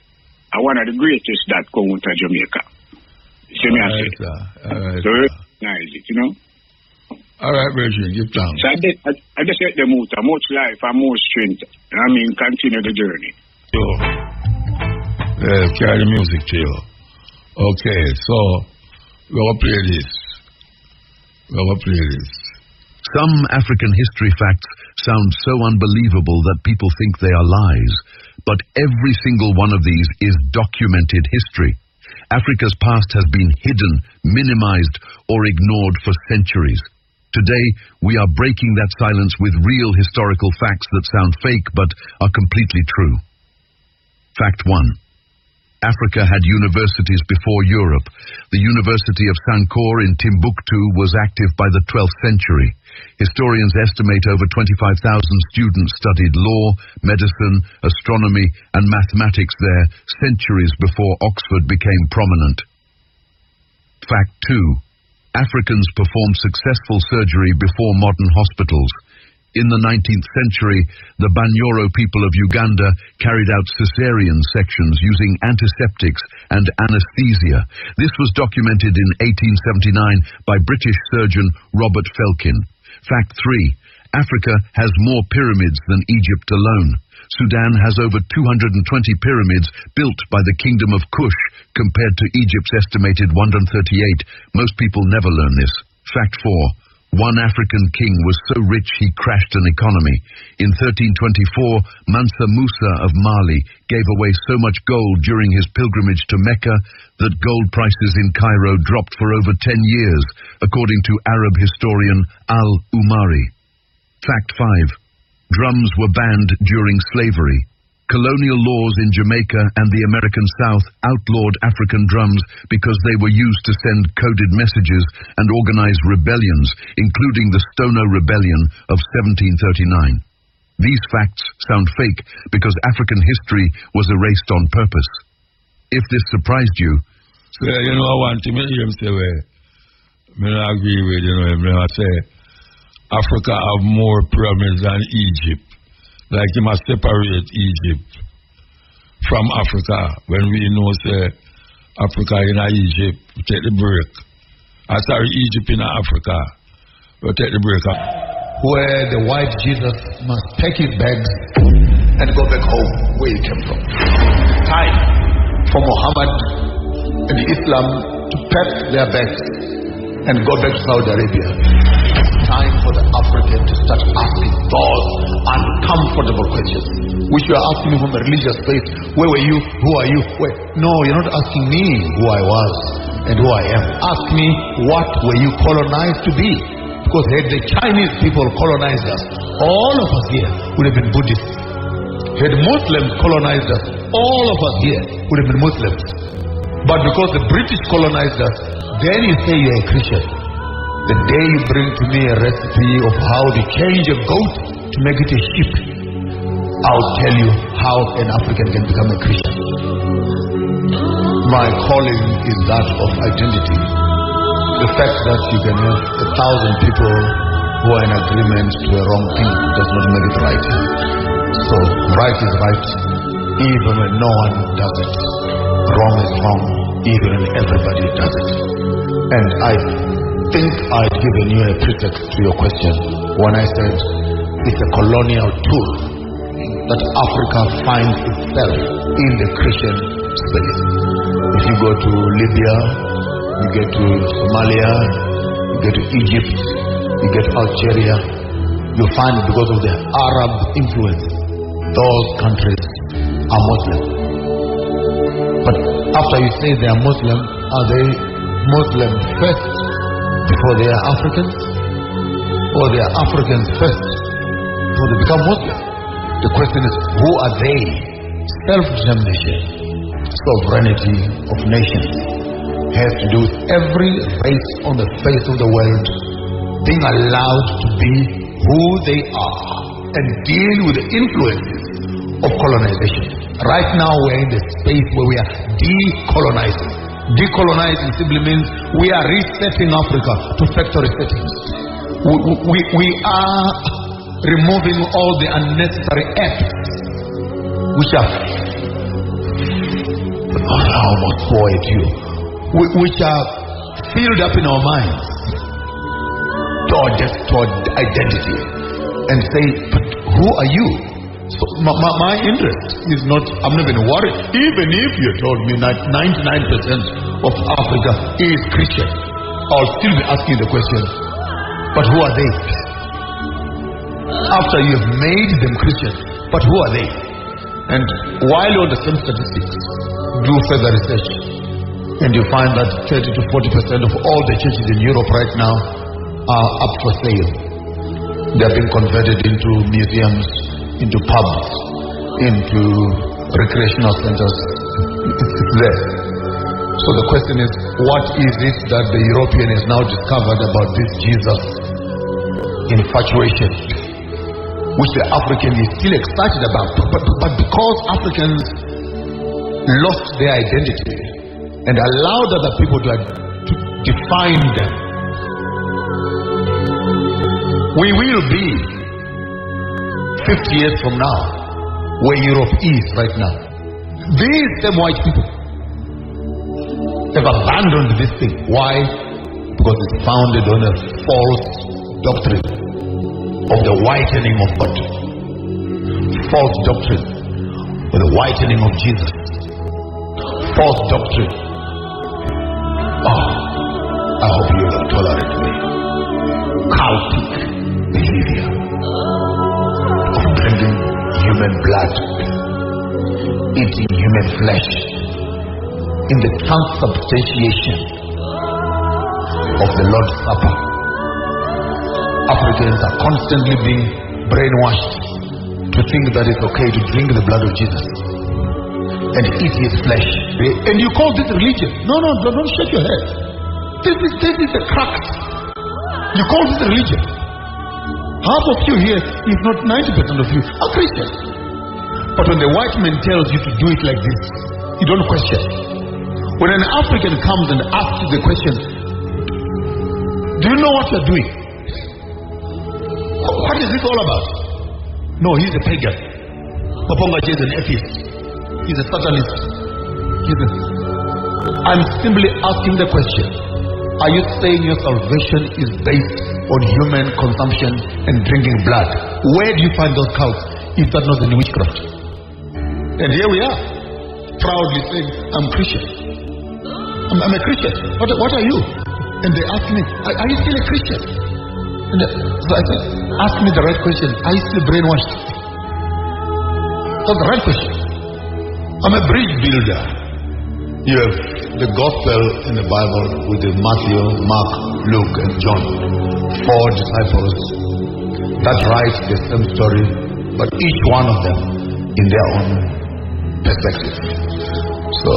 one of the greatest that come to Jamaica. See me, I say. So, recognize it, All right, Virgin, give thanks. So I just let them out. Much life and more strength. Continue the journey. Carry the music to you. Okay, so we're going to play this. Some African history facts sound so unbelievable that people think they are lies. But every single one of these is documented history. Africa's past has been hidden, minimized, or ignored for centuries. Today, we are breaking that silence with real historical facts that sound fake but are completely true. Fact 1. Africa had universities before Europe. The University of Sankore in Timbuktu was active by the 12th century. Historians estimate over 25,000 students studied law, medicine, astronomy, and mathematics there centuries before Oxford became prominent. Fact 2. Africans performed successful surgery before modern hospitals. In the 19th century, the Banyoro people of Uganda carried out cesarean sections using antiseptics and anesthesia. This was documented in 1879 by British surgeon Robert Felkin. Fact 3. Africa has more pyramids than Egypt alone. Sudan has over 220 pyramids built by the Kingdom of Kush compared to Egypt's estimated 138. Most people never learn this. Fact 4. One African king was so rich he crashed an economy. In 1324, Mansa Musa of Mali gave away so much gold during his pilgrimage to Mecca that gold prices in Cairo dropped for over 10 years, according to Arab historian Al-Umari. Fact 5. Drums were banned during slavery. Colonial laws in Jamaica and the American South outlawed African drums because they were used to send coded messages and organize rebellions, including the Stono Rebellion of 1739. These facts sound fake because African history was erased on purpose. If this surprised you... So, you know, I want to hear him say, I agree with I say, Africa have more pyramids than Egypt. Like you must separate Egypt from Africa. When we know, say, Africa in Egypt, we take the break. Egypt in Africa, we take the break. Where the white Jesus must pack his bags and go back home where he came from. Time for Muhammad and Islam to pack their bags and go back to Saudi Arabia. Time for the African to start asking those uncomfortable questions, which you are asking me from a religious faith. Where were you? Who are you? Where? No, you're not asking me who I was and who I am. Ask me, what were you colonized to be? Because had the Chinese people colonized us, all of us here would have been Buddhists. Had Muslims colonized us, all of us here would have been Muslims. But because the British colonized us, then you say you're a Christian. The day you bring to me a recipe of how to change a goat to make it a sheep, I'll tell you how an African can become a Christian. My calling is that of identity. The fact that you can have 1,000 people who are in agreement to a wrong thing does not make it right. So right is right, even when no one does it. Wrong is wrong, even when everybody does it. And I think I'd given you a pretext to your question when I said it's a colonial tool that Africa finds itself in the Christian space. If you go to Libya, you get to Somalia, you get to Egypt, you get to Algeria, you find it because of the Arab influence. Those countries are Muslim. But after you say they are Muslim, are they Muslim first before they are Africans? Or they are Africans first before they become Muslim? The question is, who are they? Self-determination, sovereignty of nations has to do with every race on the face of the world being allowed to be who they are and deal with the influences of colonization. Right now we're in the space where we are decolonizing. Decolonizing simply means we are resetting Africa to factory settings. We are removing all the unnecessary acts which are almost poet you, which are filled up in our minds toward identity, and say, but who are you? So my interest is not, I'm not even worried. Even if you told me that 99% of Africa is Christian, I'll still be asking the question, but who are they? After you have made them Christian, but who are they? And while on the same statistics, do further research, and you find that 30 to 40% of all the churches in Europe right now are up for sale. They are being converted into museums, into pubs, into recreational centers. It's there. So the question is, what is it that the European has now discovered about this Jesus infatuation, which the African is still excited about? But because Africans lost their identity and allowed other people to define them, we will be 50 years from now where Europe is right now. These same white people have abandoned this thing. Why? Because it's founded on a false doctrine of the whitening of God. False doctrine of the whitening of Jesus. False doctrine. Oh, I hope you will tolerate me. human blood, eating human flesh, in the transubstantiation of the Lord's Supper. Africans are constantly being brainwashed to think that it's okay to drink the blood of Jesus and eat his flesh. And you call this religion? No, don't shake your head. This is a crux. You call this religion? Half of you here, if not 90% of you, are Christians. But when the white man tells you to do it like this, you don't question. When an African comes and asks you the question, do you know what you're doing? What is this all about? No, he's a pagan. Maponga is an atheist. He's a Satanist. I'm simply asking the question. Are you saying your salvation is based on human consumption and drinking blood? Where do you find those cults if that's not in witchcraft? And here we are, proudly saying, I'm Christian. I'm a Christian. What are you? And they ask me, are you still a Christian? And so I said, ask me the right question. Are you still brainwashed? That's the right question. I'm a bridge builder. You have the gospel in the Bible with the Matthew, Mark, Luke, and John. 4 disciples that write the same story, but each one of them in their own perspective. So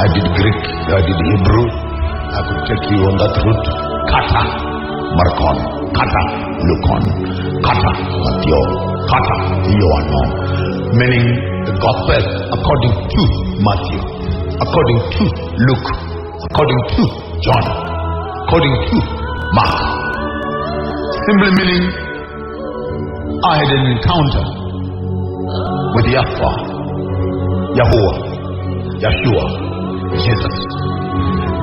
I did Greek, I did Hebrew. I could take you on that route. Kata, Markon, Kata, Lukon, Kata, Matthew, Kata, Ioanno. Meaning the gospel according to Matthew, according to Luke, according to John, according to Mark. Simply meaning I had an encounter with Yahweh, Yeshua, Jesus.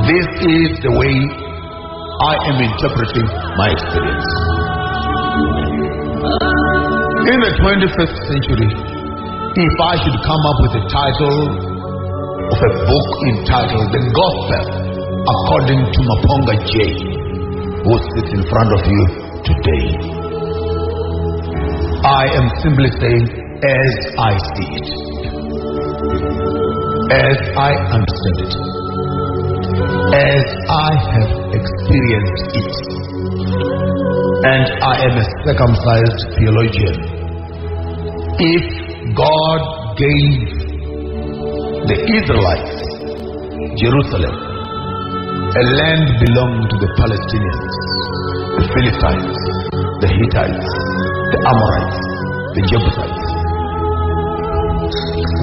This is the way I am interpreting my experience. In the 21st century, if I should come up with a title of a book entitled The Gospel According to Maponga J, who sits in front of you today, I am simply saying, as I see it, as I understand it, as I have experienced it, and I am a circumcised theologian. If God gave the Israelites Jerusalem, a land belonging to the Palestinians, the Philistines, the Hittites, the Amorites, the Jebusites,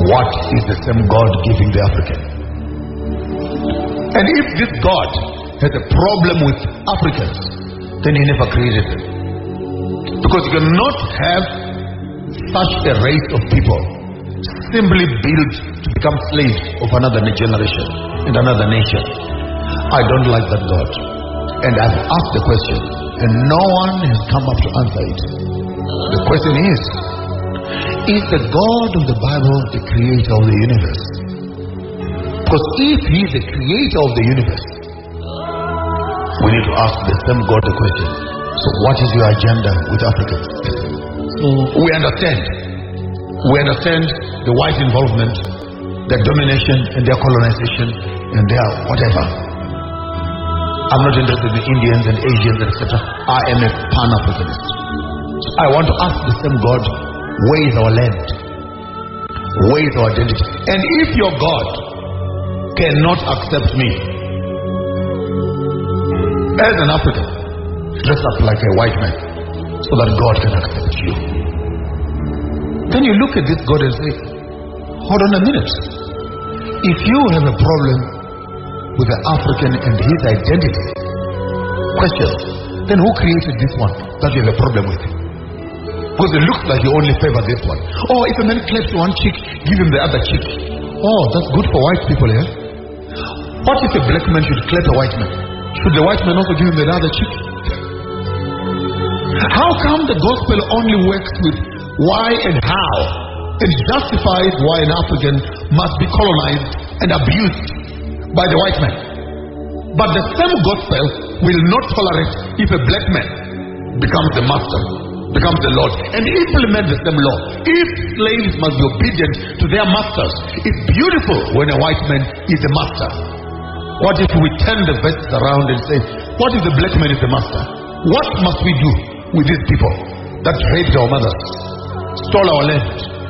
what is the same God giving the African? And if this God has a problem with Africans, then he never created them. Because you cannot have such a race of people simply built to become slaves of another generation and another nation. I don't like that God. And I've asked the question, and no one has come up to answer it. The question is the God of the Bible the creator of the universe? Because if he is the creator of the universe, we need to ask the same God the question, so what is your agenda with Africans? We understand the white involvement, their domination and their colonization and their whatever. I'm not interested in Indians and Asians, etc. I am a Pan-Africanist. I want to ask the same God, where is our land? Where is our identity? And if your God cannot accept me as an African, dress up like a white man so that God can accept you. Then you look at this God and say, hold on a minute. If you have a problem with the African and his identity, question, then who created this one that you have a problem with? Because it looks like you only favor this one. Oh, if a man claps one cheek, give him the other cheek. Oh, that's good for white people, yeah? What if a black man should clap a white man? Should the white man also give him the other cheek? How come the gospel only works with why and how, and justifies why an African must be colonized and abused by the white man? But the same gospel will not tolerate if a black man becomes the master becomes the Lord and implement the same law. If slaves must be obedient to their masters, it's beautiful when a white man is a master. What if we turn the verses around and say, what if the black man is the master? What must we do with these people that raped our mothers, stole our land,